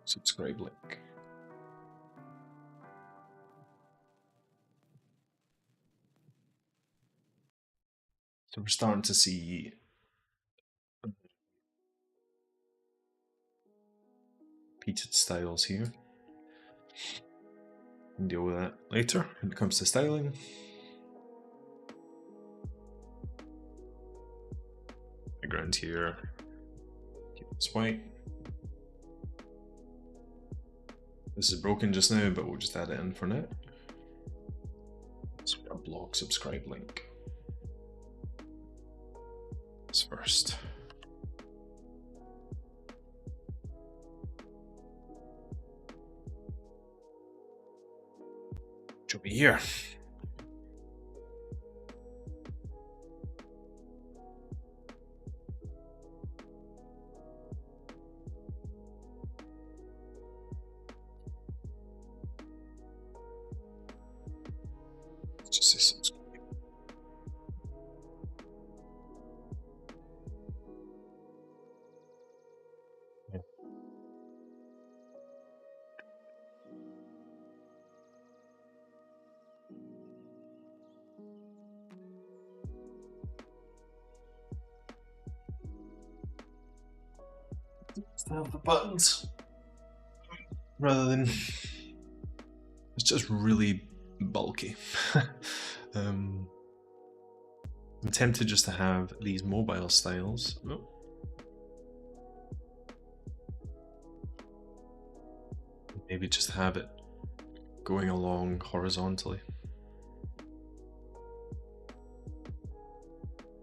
Subscribe link. So we're starting to see repeated styles here. We'll deal with that later when it comes to styling. Background here, keep this white. This is broken just now, but we'll just add it in for now. So a blog subscribe link. This first. Should be here. Just say subscribe. Yeah. Still have the buttons rather than it's just really bulky. I'm tempted just to have these mobile styles. Oh. Maybe just have it going along horizontally.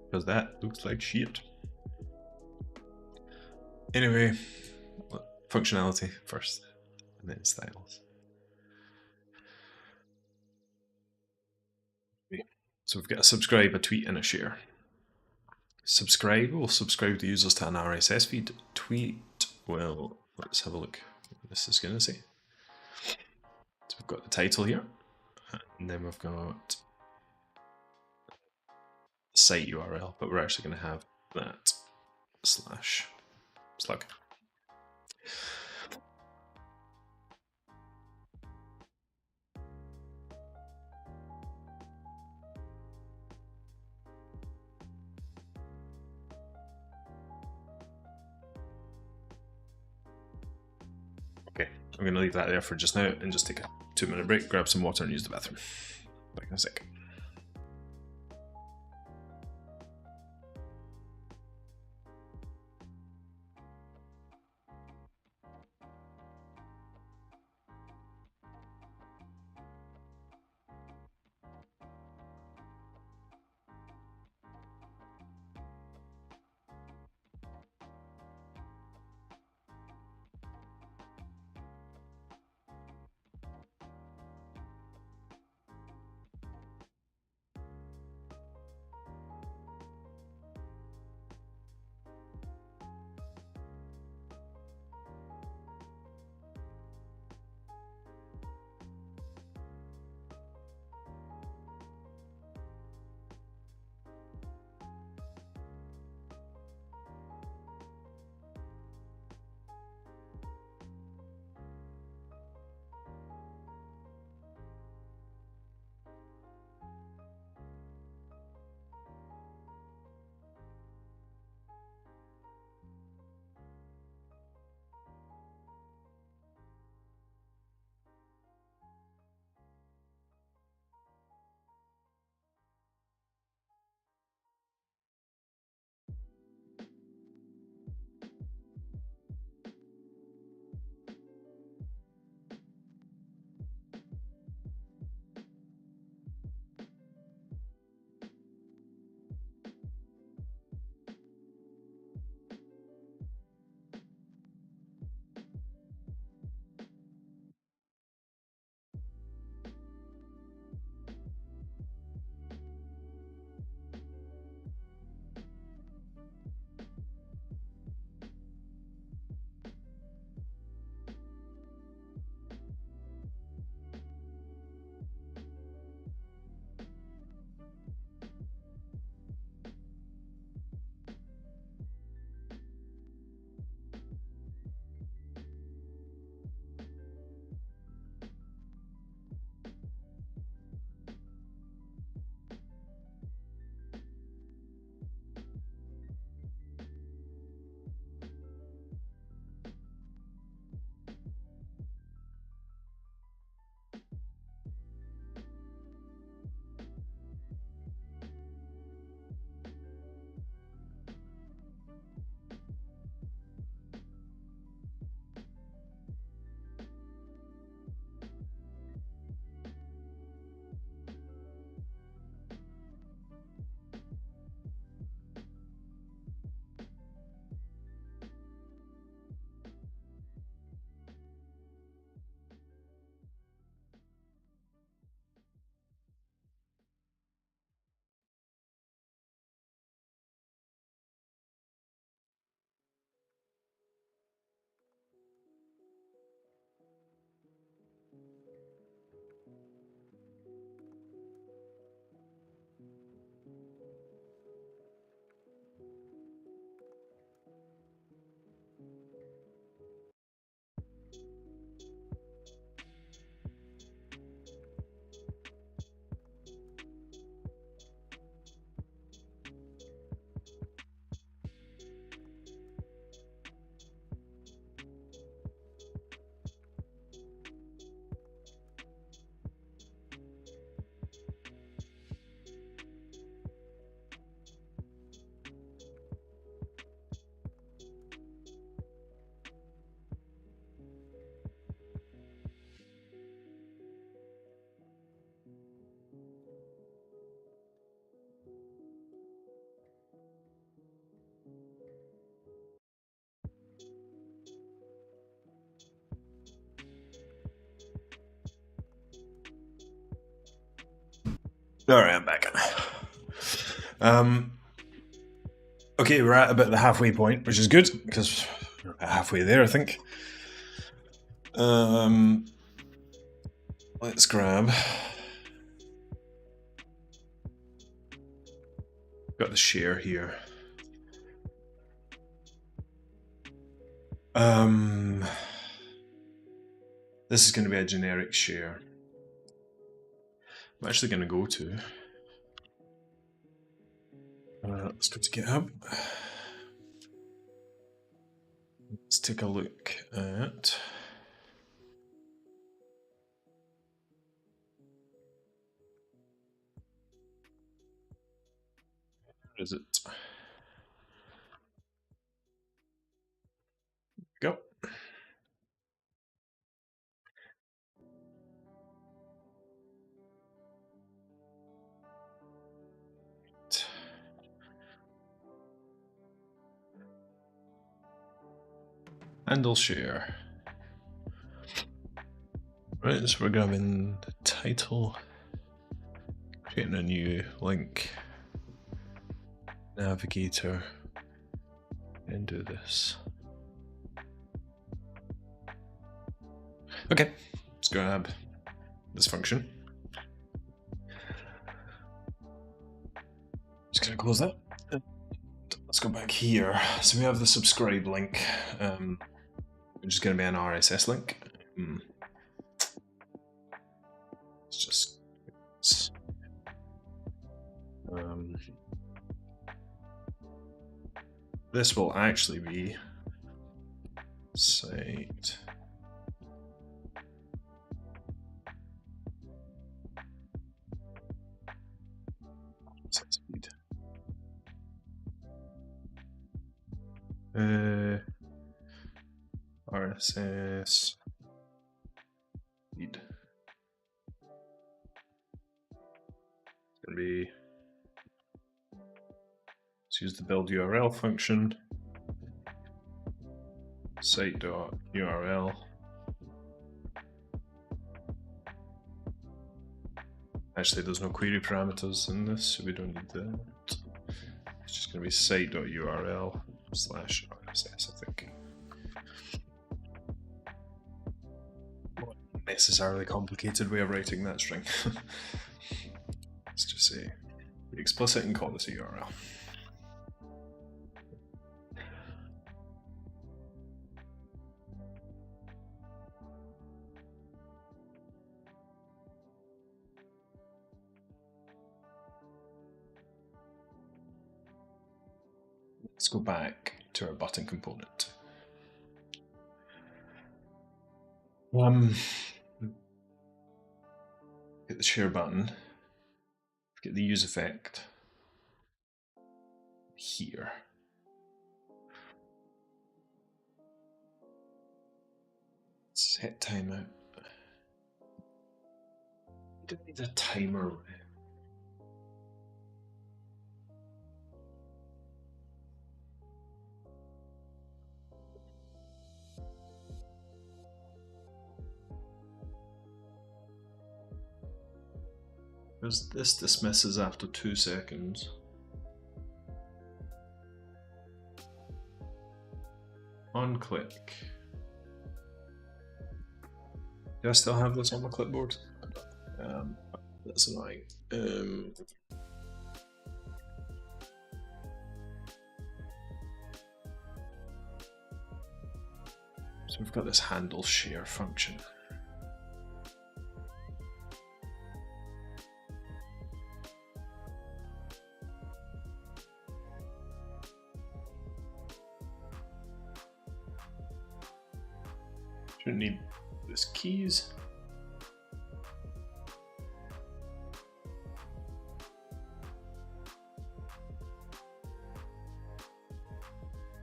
Because that looks like shit. Anyway, functionality first, and then styles. So we've got a subscribe, a tweet, and a share. Subscribe will subscribe the users to an RSS feed. Tweet, well, let's have a look what this is going to say. So we've got the title here, and then we've got the site URL, but we're actually going to have that /slug. Okay, I'm going to leave that there for just now and just take a 2-minute break, grab some water and use the bathroom. Back in a sec. Alright, I'm back. Okay, we're at about the halfway point, which is good, because we're about halfway there, I think. Let's grab... Got the share here. This is going to be a generic share. I'm actually going to go to... let's go to GitHub. Let's take a look at... Where is it? Go. Handle share. Right, so we're grabbing the title, creating a new link, navigator, and do this. Okay, let's grab this function. Just gonna close that. Let's go back here. So we have the subscribe link, which is going to be an RSS link. It's just this will actually be site. Speed. RSS feed. It's going to be, let's use the build URL function, site.url. Actually, there's no query parameters in this, so we don't need that. It's just going to be site.url/RSS, I think. Not necessarily complicated way of writing that string. Let's just say be explicit and call this a URL. Let's go back to our button component. Get the share button, get the use effect here. Let's hit timeout. We don't need a timer. Because this dismisses after 2 seconds. On click. Do I still have this on my clipboard? That's annoying. So we've got this handle share function. Shouldn't need this keys.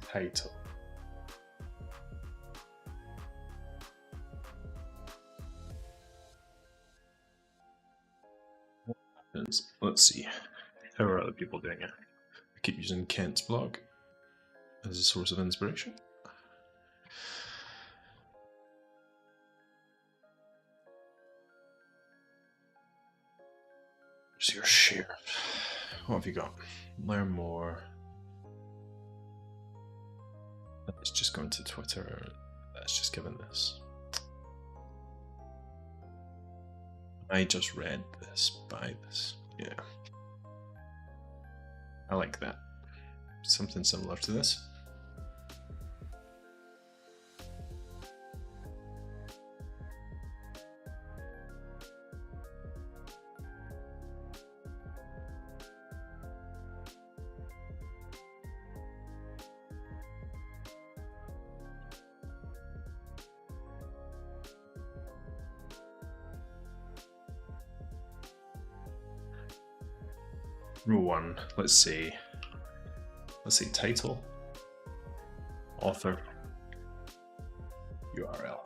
Title. Let's see. How are other people doing it? I keep using Kent's blog as a source of inspiration. Where's your share? What have you got? Learn more. Let's just go into Twitter. Let's just give it this. I just read this, buy this. Yeah. I like that. Something similar to this. Rule 1, let's see title, author, URL.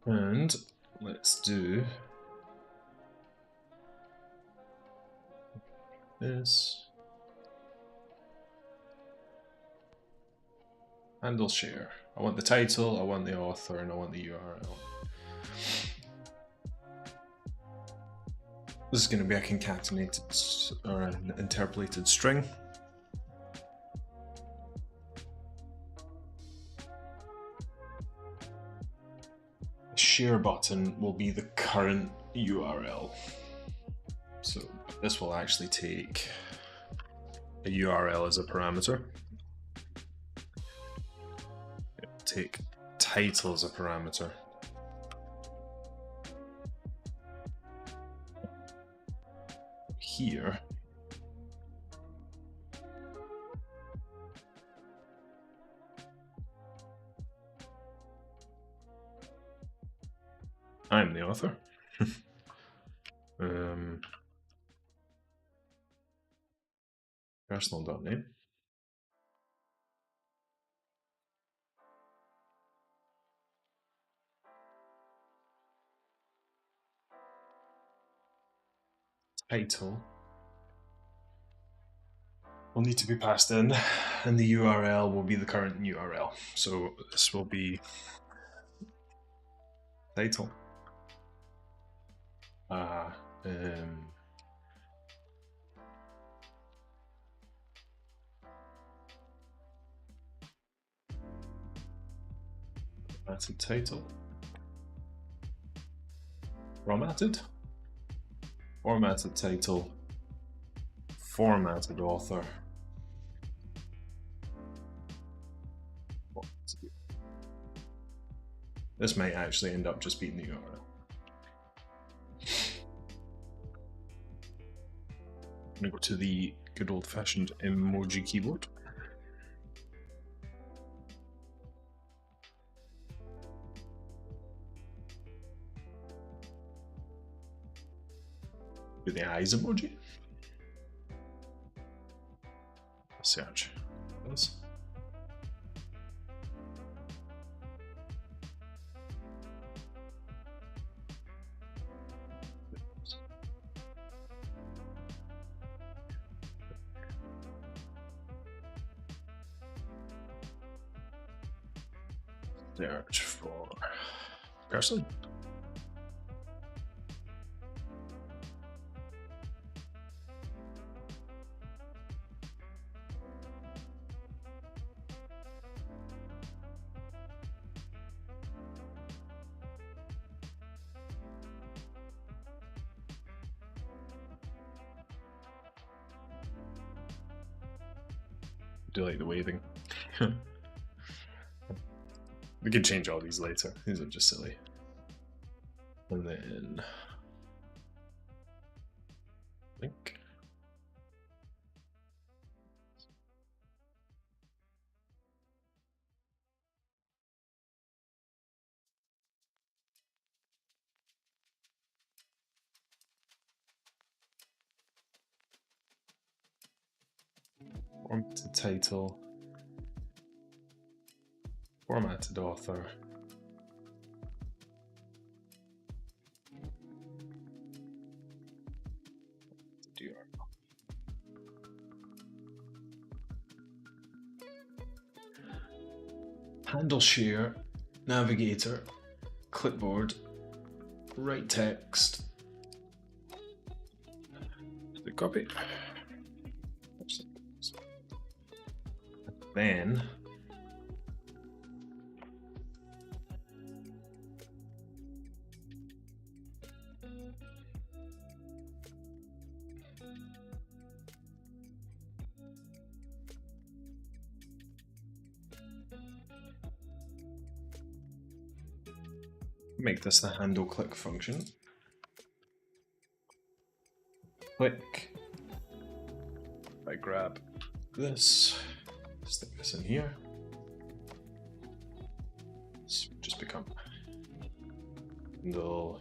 And let's do this. Handle share. I want the title, I want the author, and I want the URL. This is going to be a concatenated or an interpolated string. The share button will be the current URL. So this will actually take a URL as a parameter. It'll take title as a parameter. Here, I'm the author. Personal.name. Title will need to be passed in, and the URL will be the current URL. So this will be title. Formatted title. Formatted title. Formatted author. This might actually end up just being the URL. I'm going to go to the good old-fashioned emoji keyboard. Do the eyes emoji. Search this. Search for person. Do like the waving. We can change all these later. These are just silly. And then link. Form to title. Formatted author. Handle share, navigator, clipboard, write text. The copy. Then make this the handle click function. Click. I grab this, stick this in here. This will just become handle.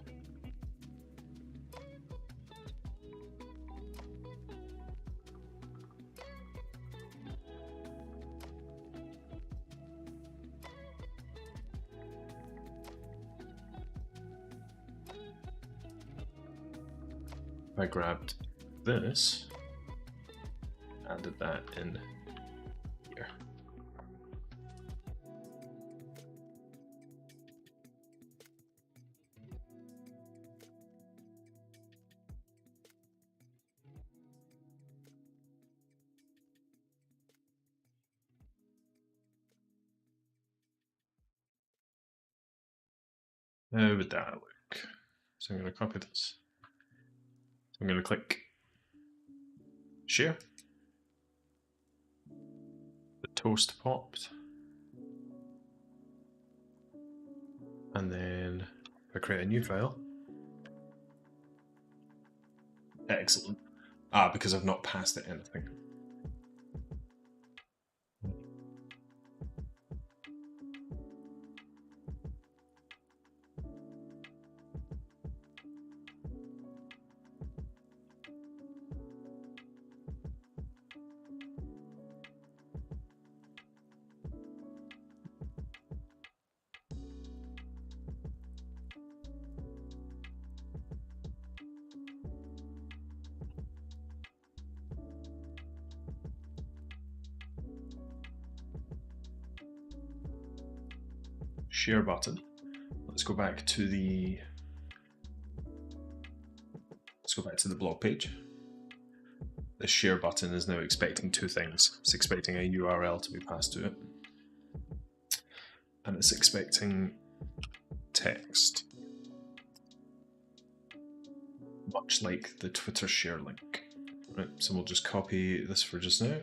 I grabbed this, added that in here. How would that look? So I'm going to copy this. I'm going to click share. The toast popped. And then if I create a new file. Excellent. Because I've not passed it anything. Share button. Let's go back to the blog page. The share button is now expecting two things. It's expecting a URL to be passed to it, and it's expecting text, much like the Twitter share link. Right, so we'll just copy this for just now.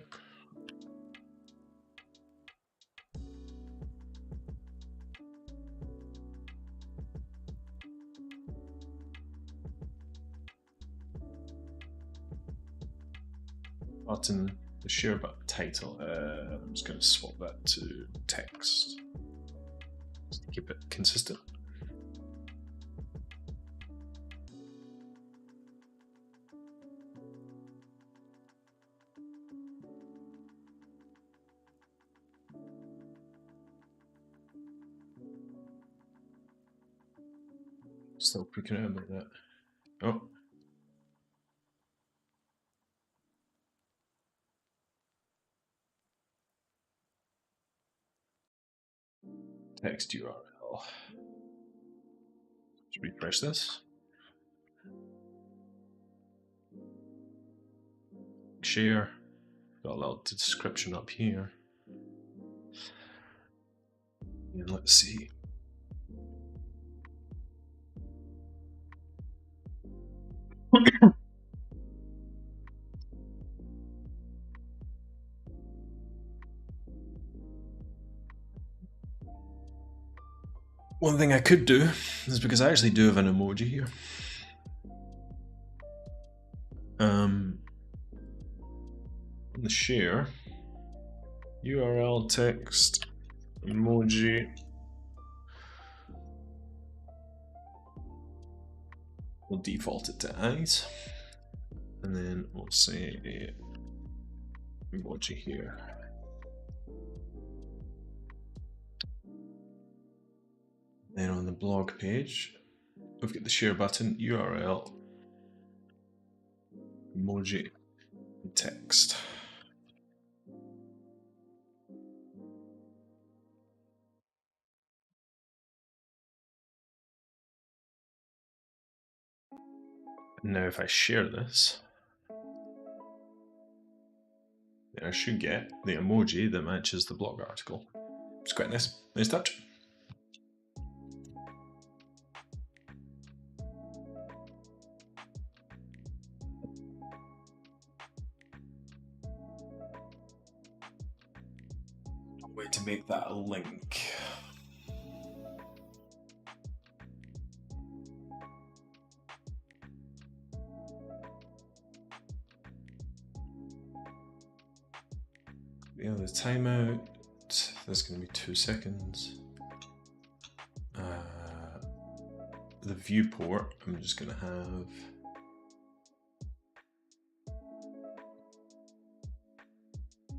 Button, the share button title. I'm just going to swap that to text just to keep it consistent. Still freaking out about that. Oh. Text URL. Let's refresh this. Share. Got a little description up here. And let's see. One thing I could do is, because I actually do have an emoji here. The share URL text emoji. We'll default it to eyes, and then we'll say emoji here. Then on the blog page, we've got the share button, URL, emoji, and text. Now if I share this, then I should get the emoji that matches the blog article. It's quite nice. Nice touch. Way to make that a link. The other timeout, there's going to be 2 seconds. The viewport, I'm just going to have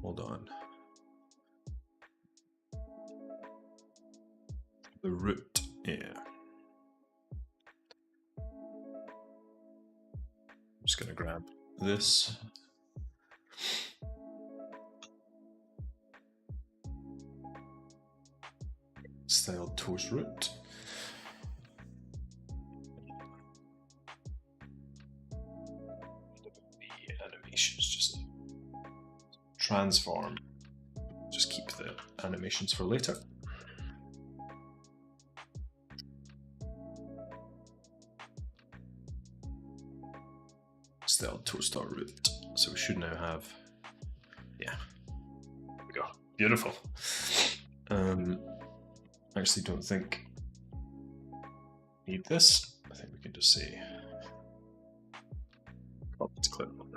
hold on. The root, yeah. I'm just going to grab this. Style toast root. The animations, just transform. Just keep the animations for later. Style toast.root. So we should now have, yeah, there we go, beautiful. I actually don't think need this. I think we can just say copy to clipboard.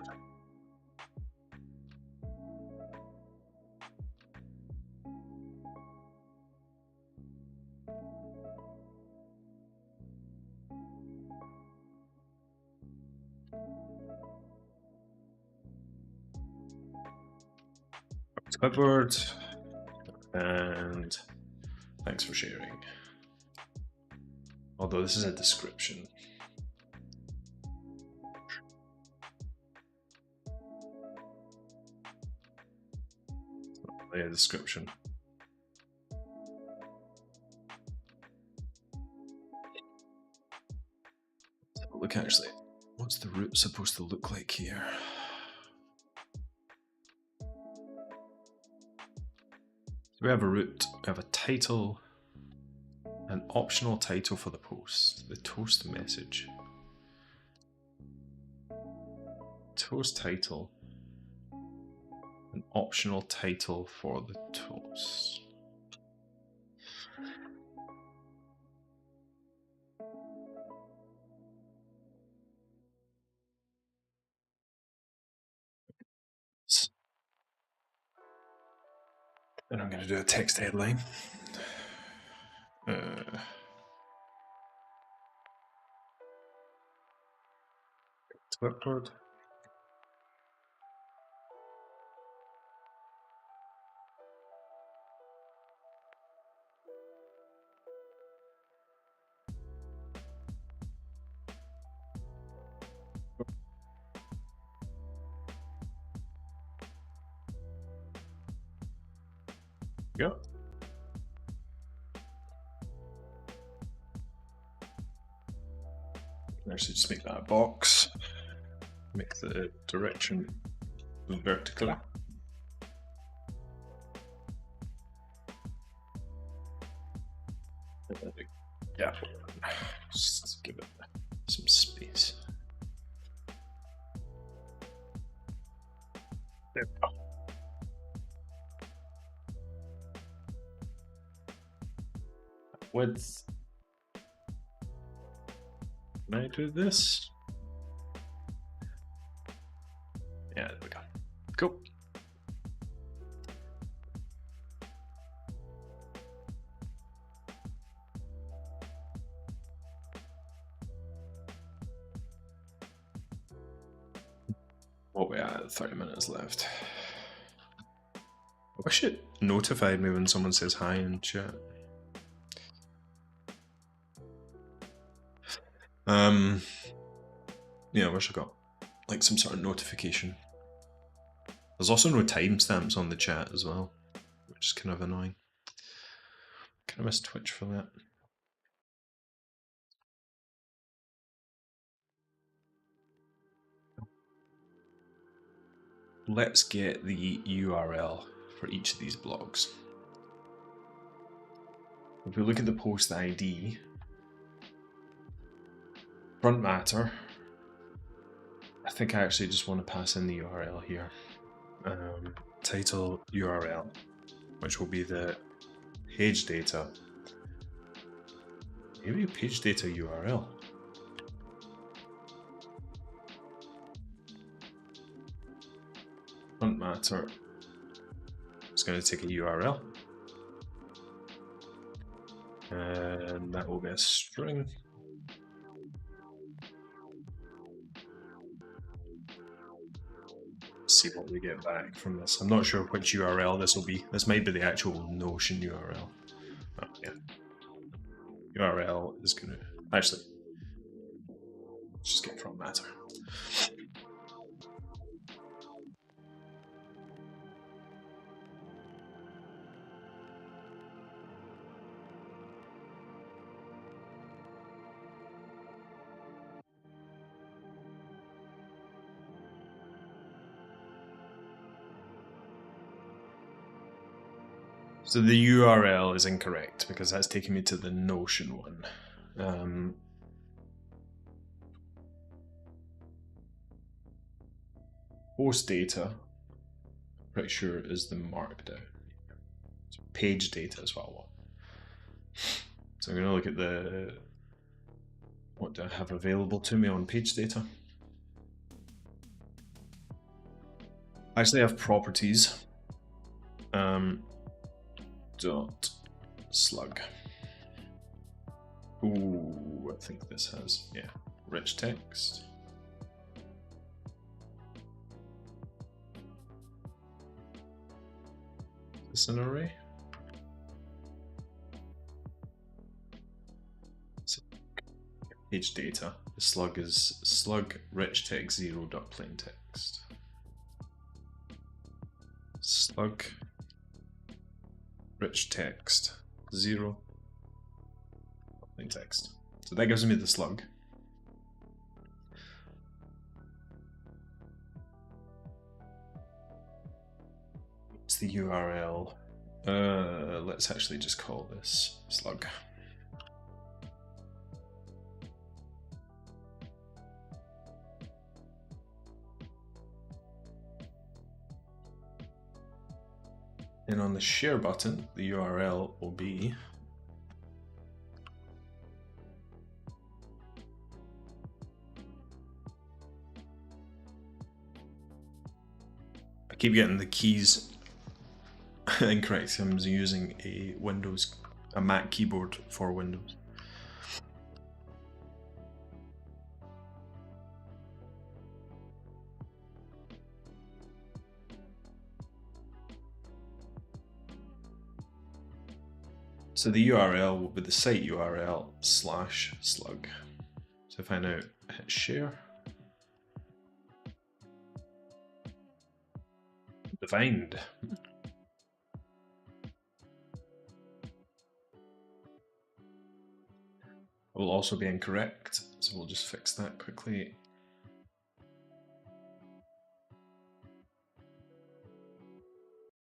Clipboard, and thanks for sharing. Although this is a description. It's not really a description. Let's have a look actually. What's the root supposed to look like here? We have a root, we have a title, an optional title for the post, the toast message. Toast title, an optional title for the toast. Then I'm going to do a text headline. Clipboard. Go. Actually, just make that a box. Make the direction vertical. Yeah, just give it some space. There we go. Width. Can I do this? Yeah, there we go. Cool. What we at? 30 minutes left. I wish it notified me when someone says hi in chat. Yeah, I wish I got like some sort of notification. There's also no timestamps on the chat as well, which is kind of annoying. Kind of miss Twitch for that. Let's get the URL for each of these blogs. If we look at the post ID, front matter, I think I actually just want to pass in the URL here. Title URL, which will be the page data. Maybe page data URL. Front matter is going to take a URL. And that will be a string. See what we get back from this. I'm not sure which URL this will be. This might be the actual Notion URL. Oh, yeah. URL is going to actually let's just get front matter. So the URL is incorrect because that's taking me to the Notion one. Post data, pretty sure is the markdown. So page data as well. So I'm going to look at the what do I have available to me on page data. I actually have properties. Dot slug. Ooh, I think this has, yeah, rich text. Is this an array? So, page data. The slug is slug rich text 0 dot plain text. Slug rich text 0 plain text. So that gives me the slug. It's the URL. Let's actually just call this slug. And on the share button, the URL will be I keep getting the keys incorrect. I'm using a Mac keyboard for Windows. So the URL will be the site URL / slug. So if I now hit share, defined. Will also be incorrect, so we'll just fix that quickly.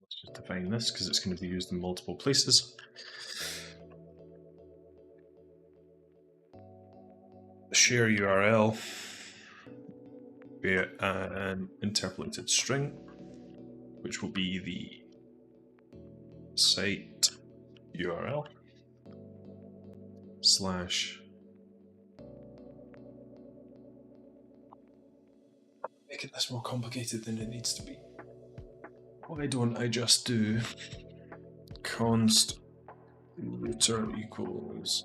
Let's just define this because it's going to be used in multiple places. The share URL be an interpolated string, which will be the site URL / making this more complicated than it needs to be. Why don't I just do const router equals,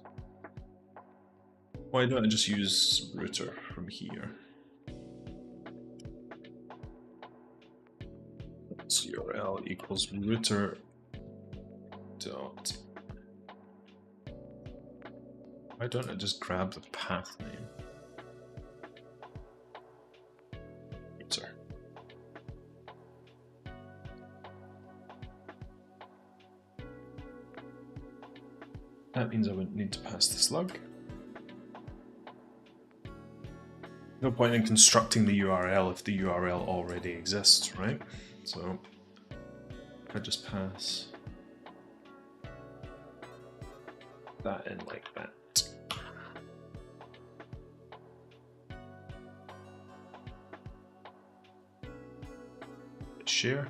why don't I just use router from here? It's URL equals router dot Why don't I just grab the path name? Sorry. That means I wouldn't need to pass the slug. No point in constructing the URL if the URL already exists, right? So if I just pass that in like that. Share.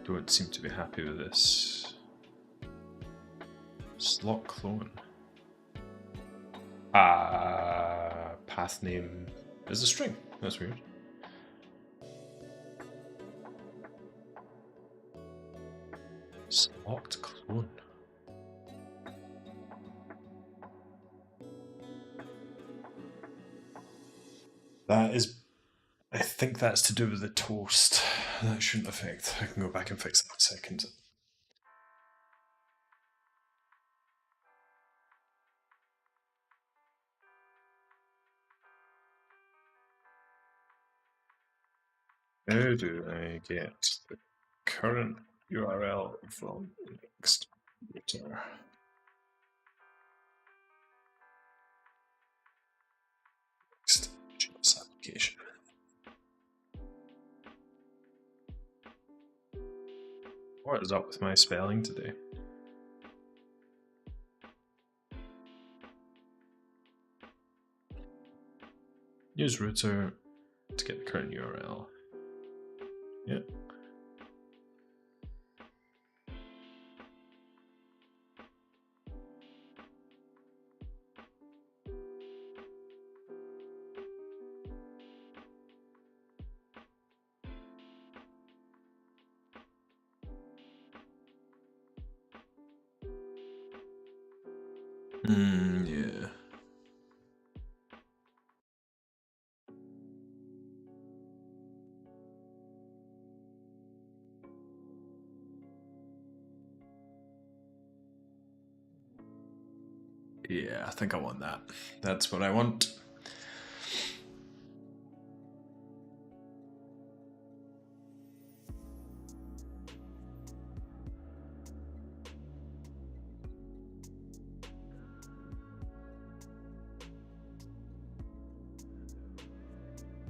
Don't seem to be happy with this. Slot clone. Path name is a string. That's weird. Slot clone. That is, I think that's to do with the toast. That shouldn't affect. I can go back and fix that in a second. How do I get the current URL from next router? Next JS application. What is up with my spelling today? Use router to get the current URL. Yeah. Yeah. Yeah, I think I want that. That's what I want.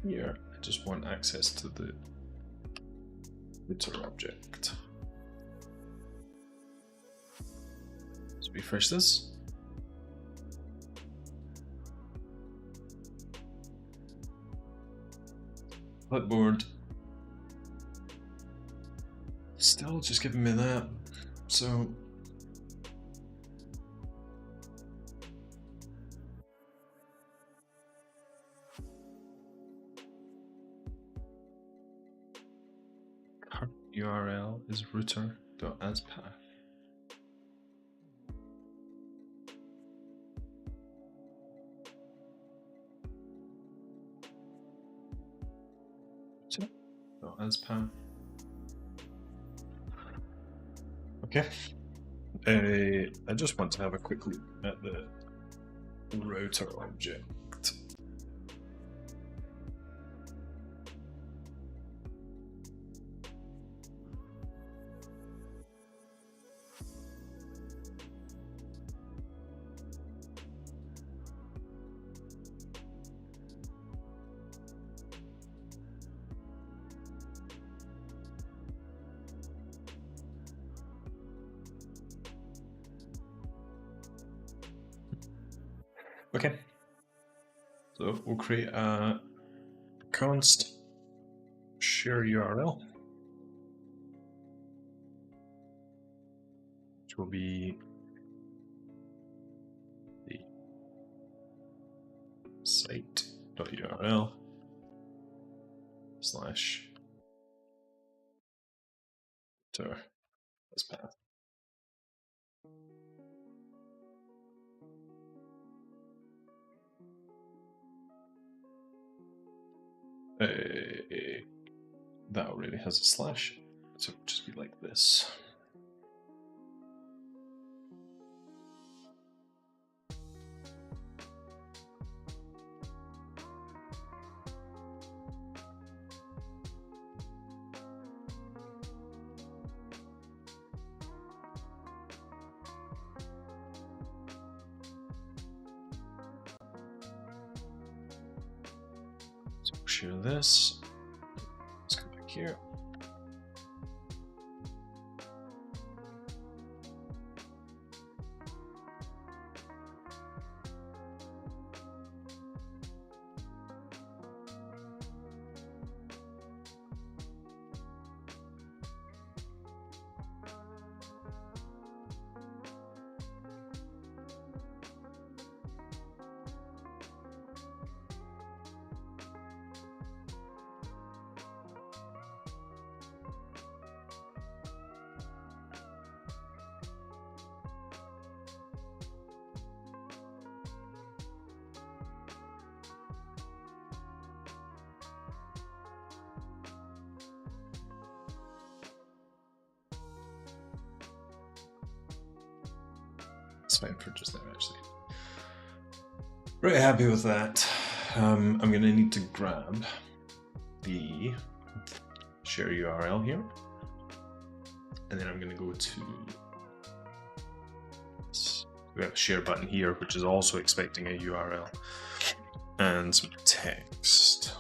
Here, I just want access to the router object. Let's refresh this. Clipboard. Still just giving me that. So current URL is router.aspath. Router.aspath. Okay. I just want to have a quick look at the router object. Okay, so we'll create a const share URL, which will be the site.url slash router as path. That already has a slash, so it'll just be like this. share this. Let's go back here. It's fine for just there, actually. Pretty happy with that. I'm going to need to grab the share URL here, and then I'm going to go to, we have a share button here, which is also expecting a URL and some text.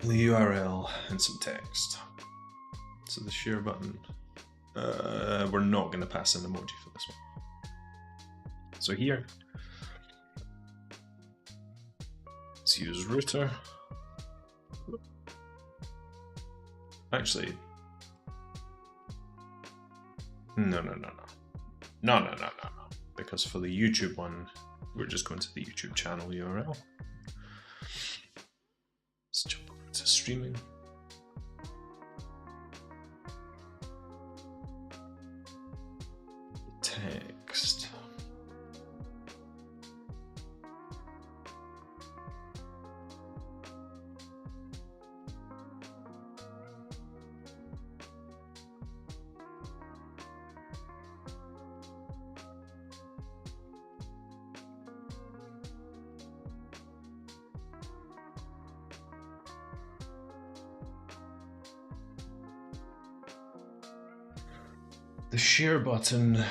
The URL and some text. So the share button, we're not going to pass an emoji for this one. So here, let's use router. Actually, no. Because for the YouTube one, we're just going to the YouTube channel URL. Let's jump over to streaming. Text. The share button.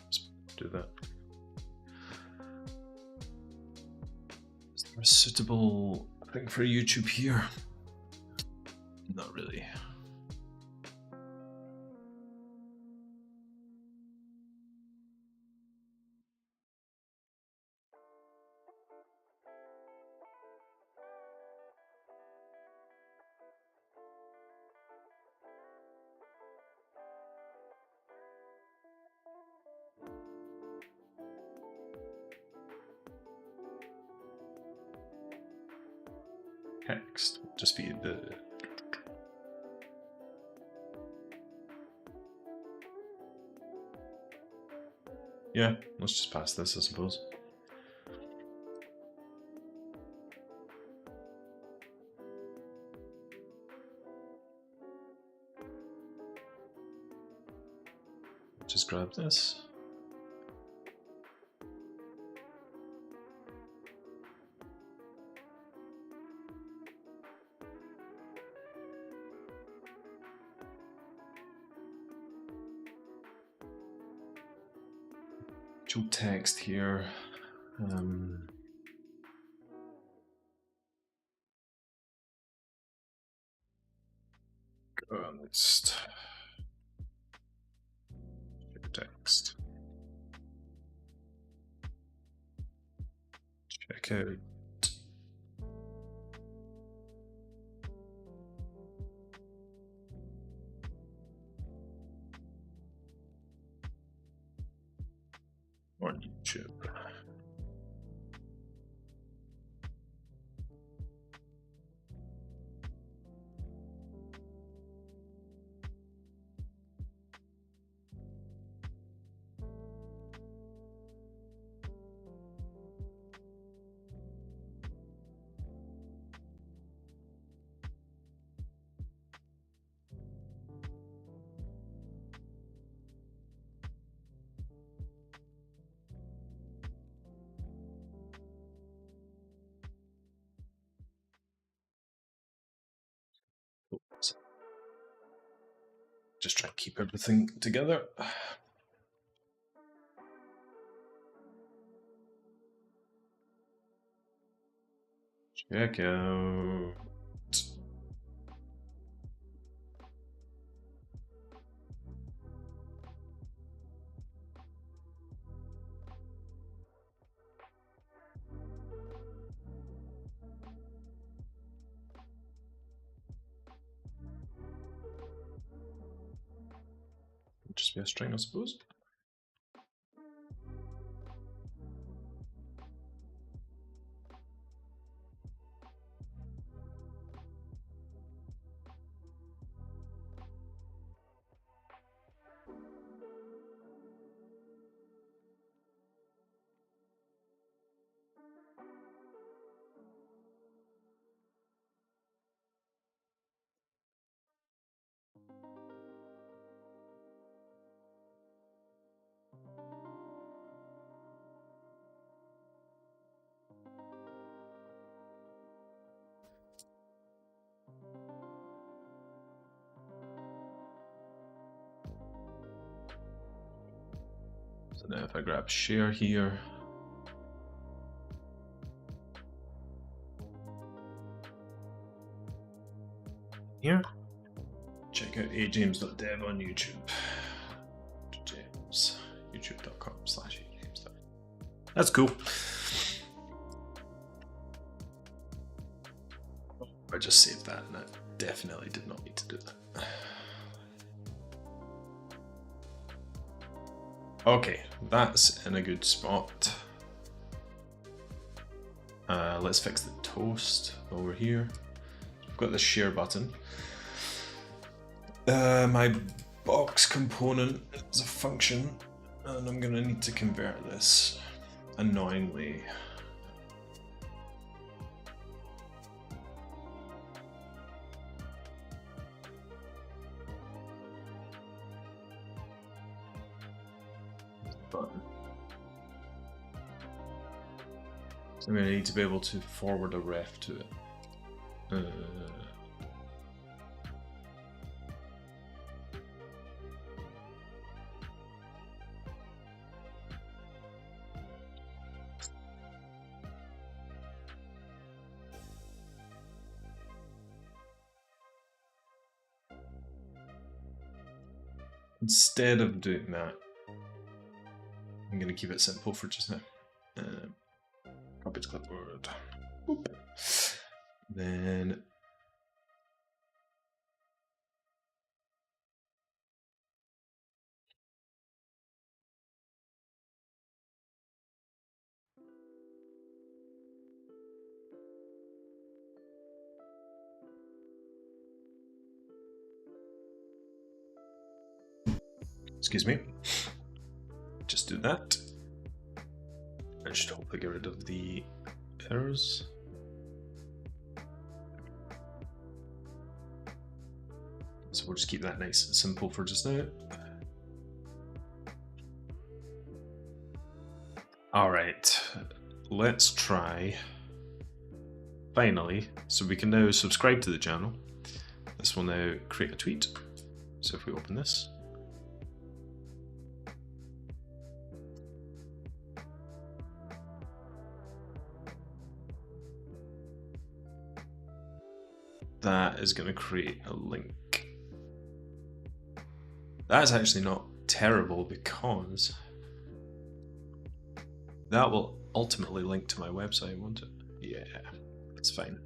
Let's do that. Is there a suitable thing for YouTube here? Not really. Text would just be the yeah, let's just pass this, I suppose. Just grab this. Text here. Next. Text. Check out. On YouTube. Just try and keep everything together. Check out. Just be a string, I suppose. So now if I grab share here, check out AJAMES.dev on YouTube. James, youtube.com/AJAMES. That's cool. I just saved that, and I definitely did not need to do that. Okay, that's in a good spot. Let's fix the toast while we're here. We've got the share button. My box component is a function, and I'm gonna need to convert this annoyingly. Button. So I'm gonna need to be able to forward a ref to it. Instead of doing that, I'm going to keep it simple for just now. Copy to clipboard. Boop. Then excuse me. Just do that. I should hopefully get rid of the errors. So we'll just keep that nice and simple for just now. All right, let's try. Finally, so we can now subscribe to the channel. This will now create a tweet. So if we open this, that is going to create a link. That's actually not terrible because that will ultimately link to my website, won't it? Yeah, that's fine.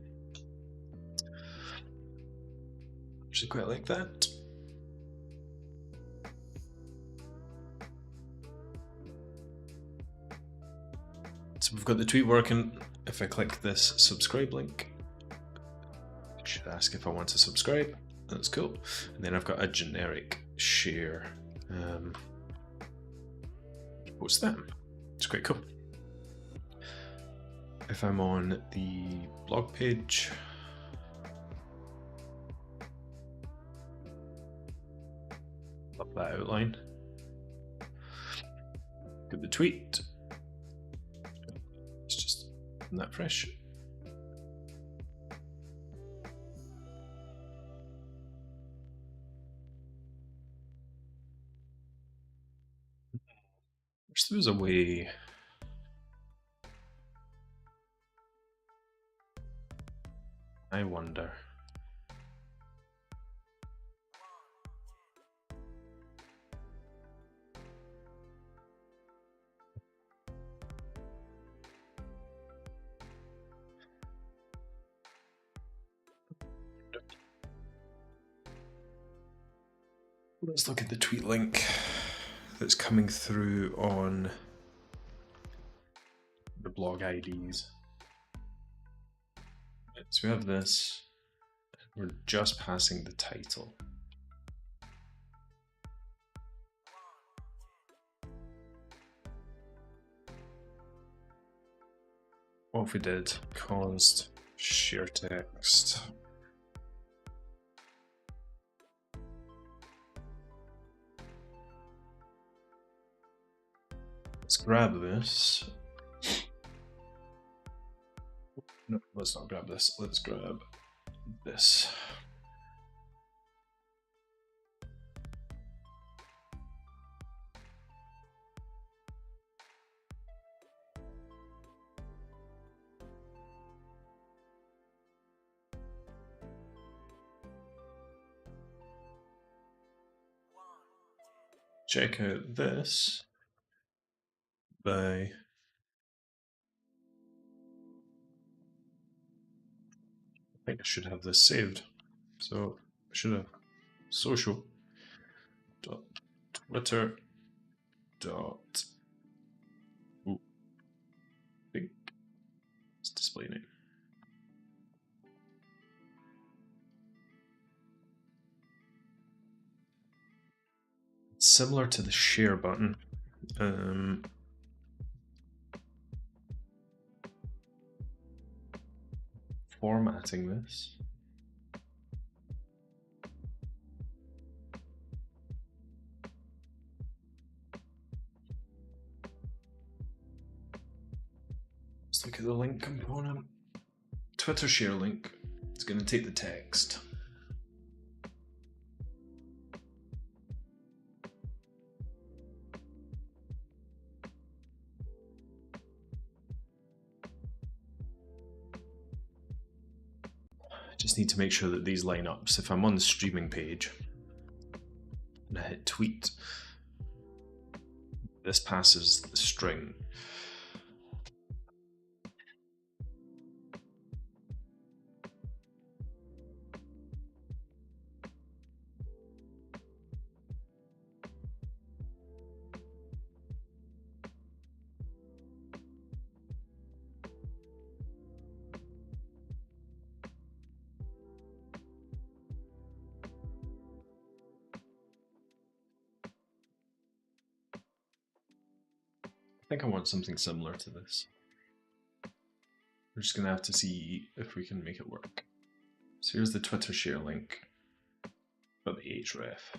Actually quite like that. So we've got the tweet working. If I click this subscribe link, it should ask if I want to subscribe. That's cool. And then I've got a generic share. Post them. It's quite cool. If I'm on the blog page, love that outline. Get the tweet. It's just not fresh. there's a way. I wonder. Let's look at the tweet link that's coming through on the blog IDs. So we have this, we're just passing the title. What if we did const share text? Let's grab this. No, let's not grab this. Let's grab this. Check out this by I think I should have this saved. So I should have social.twitter. Big display name. Similar to the share button. Formatting this. Let's look at the link component. Twitter share link. It's going to take the text. Just need to make sure that these line up. So if I'm on the streaming page and I hit tweet, this passes the string. I think I want something similar to this. We're just going to have to see if we can make it work. So here's the Twitter share link, but the href.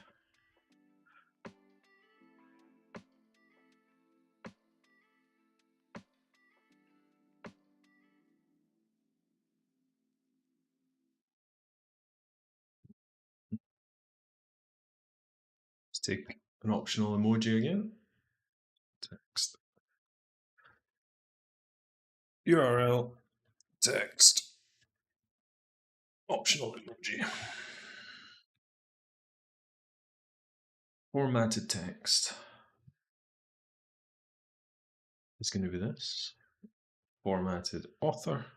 Let's take an optional emoji again. Text. URL. Text. Optional emoji. Formatted text is going to be this. Formatted author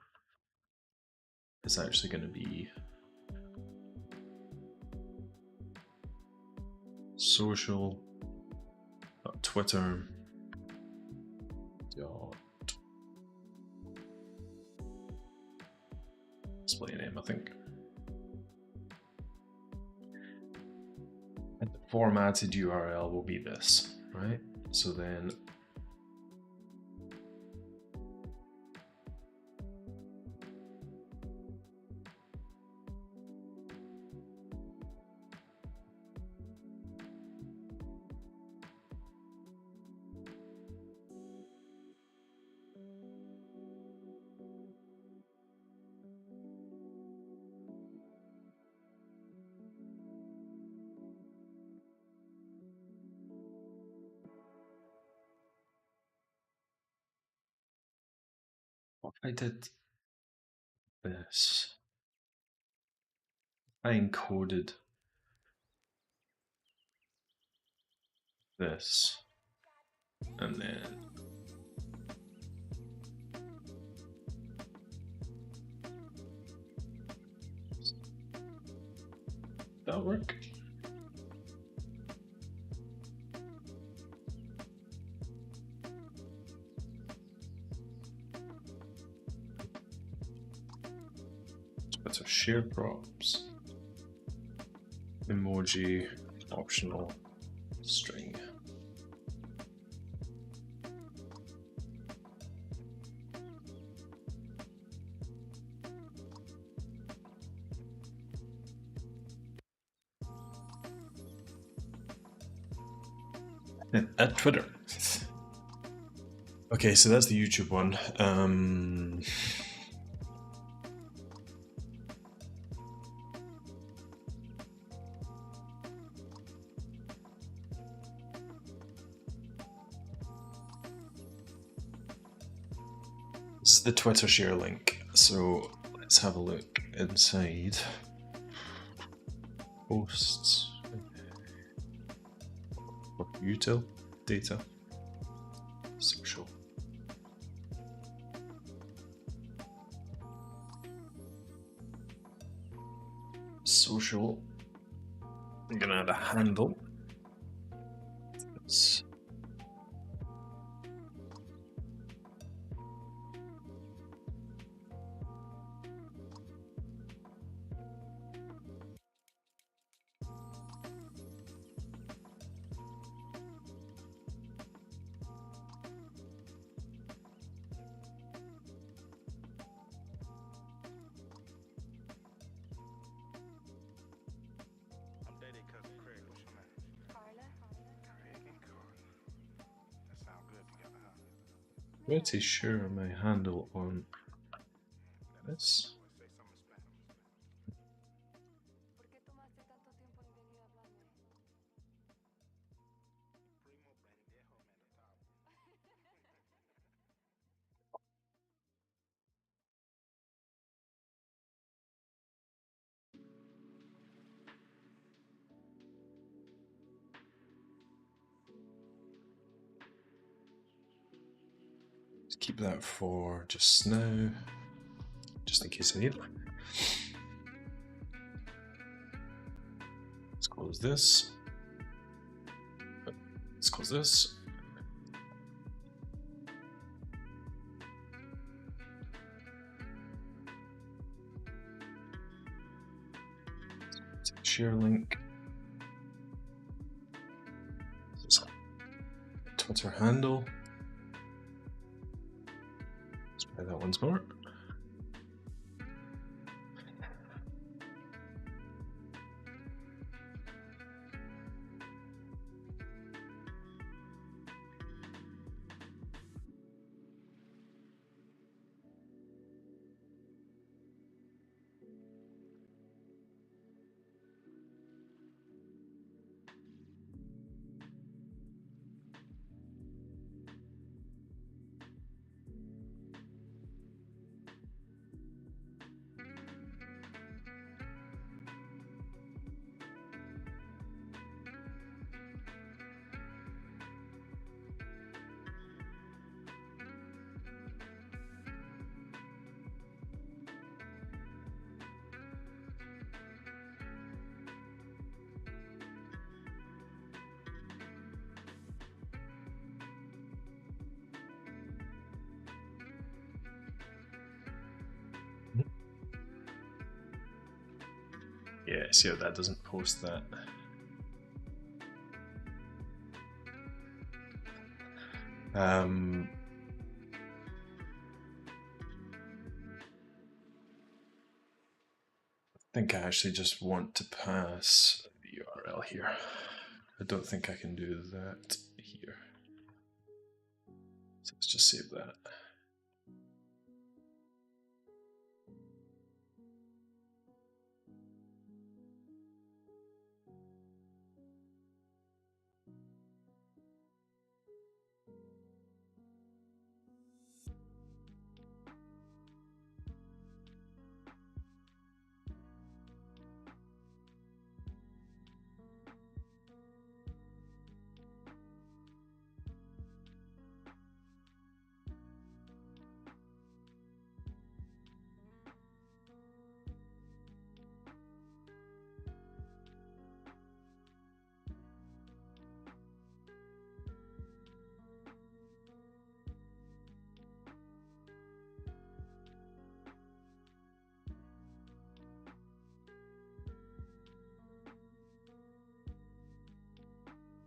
is actually going to be social.twitter. Display name, I think. And the formatted URL will be this, right? So then I did this. I encoded this, and then that'll work. Twitter share props, emoji, optional string. At Twitter. Okay, so that's the YouTube one. This is the Twitter share link. So let's have a look inside. Posts. Util data. Social. Social. I'm gonna add a handle. It's pretty sure my handle on this. Let's keep that for just now, just in case I need it. Let's close this. Let's close this. Share link. Twitter handle. Let's try that once more. Yeah, see how that doesn't post that. I think I actually just want to pass the URL here. I don't think I can do that here. So let's just save that.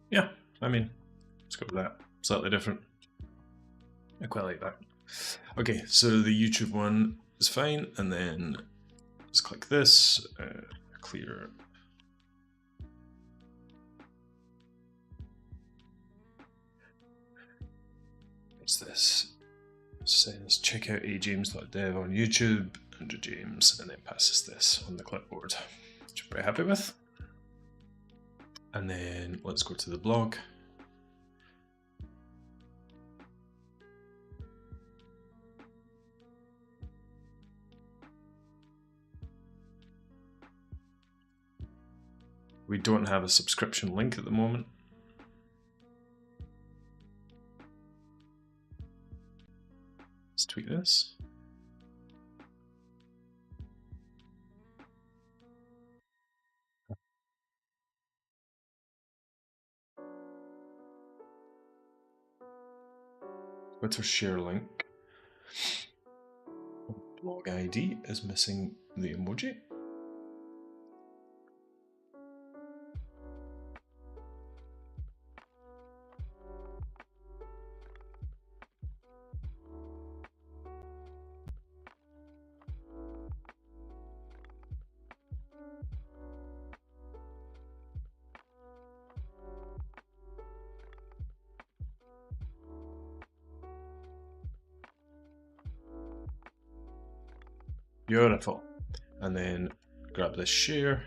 Yeah, I mean, let's go with that. Slightly different. I quite like that. Okay, so the YouTube one is fine, and then let's click this, clear. What's this? It says check out AJAMES.dev on YouTube, under James, and then passes this on the clipboard, which I'm pretty happy with. And then let's go to the blog. We don't have a subscription link at the moment. Let's tweak this. Twitter share link. Blog ID is missing the emoji. Beautiful. And then grab this share.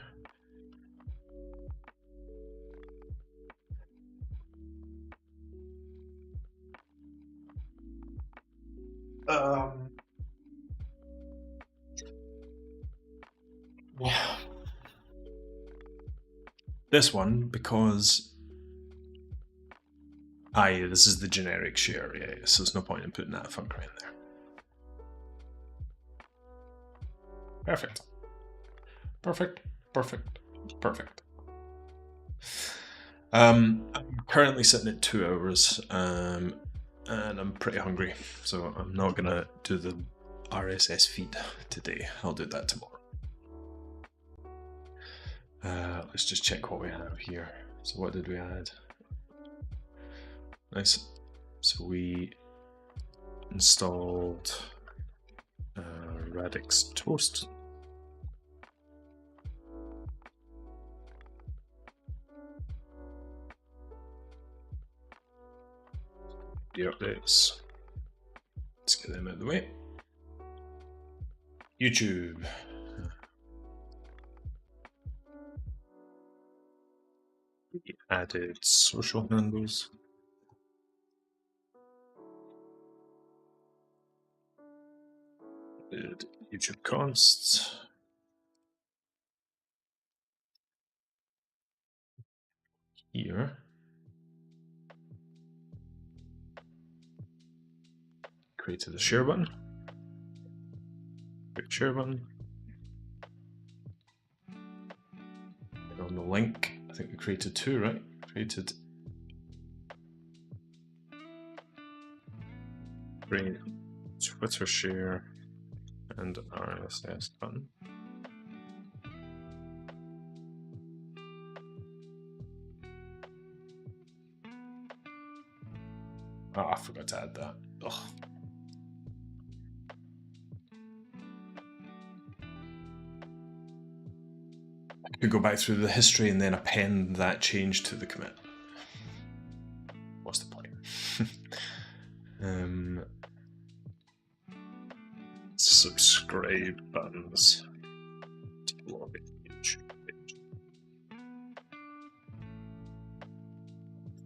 Yeah. This one, because this is the generic share, yeah, so there's no point in putting that funker in there. Perfect. Perfect, perfect, perfect. I'm currently sitting at 2 hours, and I'm pretty hungry, so I'm not gonna do the RSS feed today. I'll do that tomorrow. Let's just check what we have here. So what did we add? Nice. So we installed Radix Toast. The updates. Let's get them out of the way. YouTube. We added social handles. Added YouTube const. Here. Created a share button. Create share button. And on the link, I think we created 2, right? Create Twitter share and RSS button. Oh, I forgot to add that. Ugh. I could go back through the history and then append that change to the commit. What's the point? Subscribe buttons.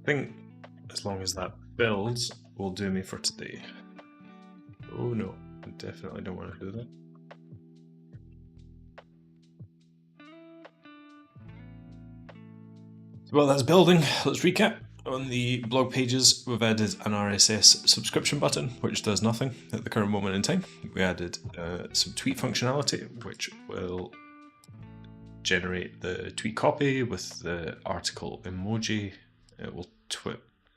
I think as long as that builds, will do me for today. Oh no, I definitely don't want to do that. Well, that's building. Let's recap. On the blog pages, we've added an RSS subscription button, which does nothing at the current moment in time. We added some tweet functionality, which will generate the tweet copy with the article emoji. It will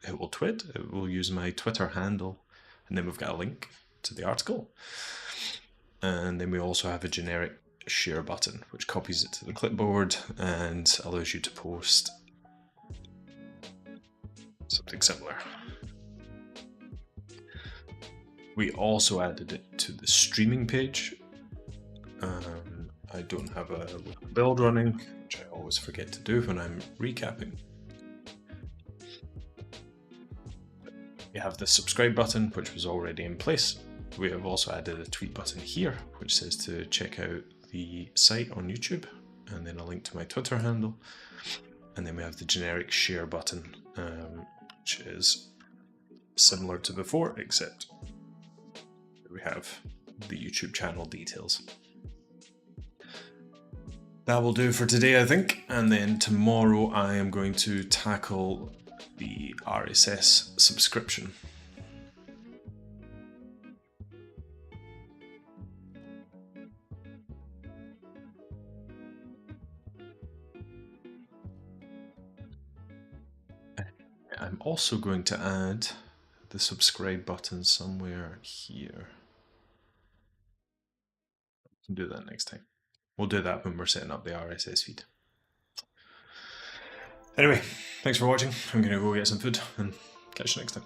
It will use my Twitter handle, and then we've got a link to the article. And then we also have a generic share button, which copies it to the clipboard and allows you to post something similar. We also added it to the streaming page. I don't have a build running, which I always forget to do when I'm recapping. We have the subscribe button, which was already in place. We have also added a tweet button here, which says to check out the site on YouTube, and then a link to my Twitter handle. And then we have the generic share button, which is similar to before, except we have the YouTube channel details. That will do for today, I think, and then tomorrow I am going to tackle the RSS subscription. I'm also going to add the subscribe button somewhere here. I can do that next time. We'll do that when we're setting up the RSS feed. Anyway, thanks for watching. I'm going to go get some food and catch you next time.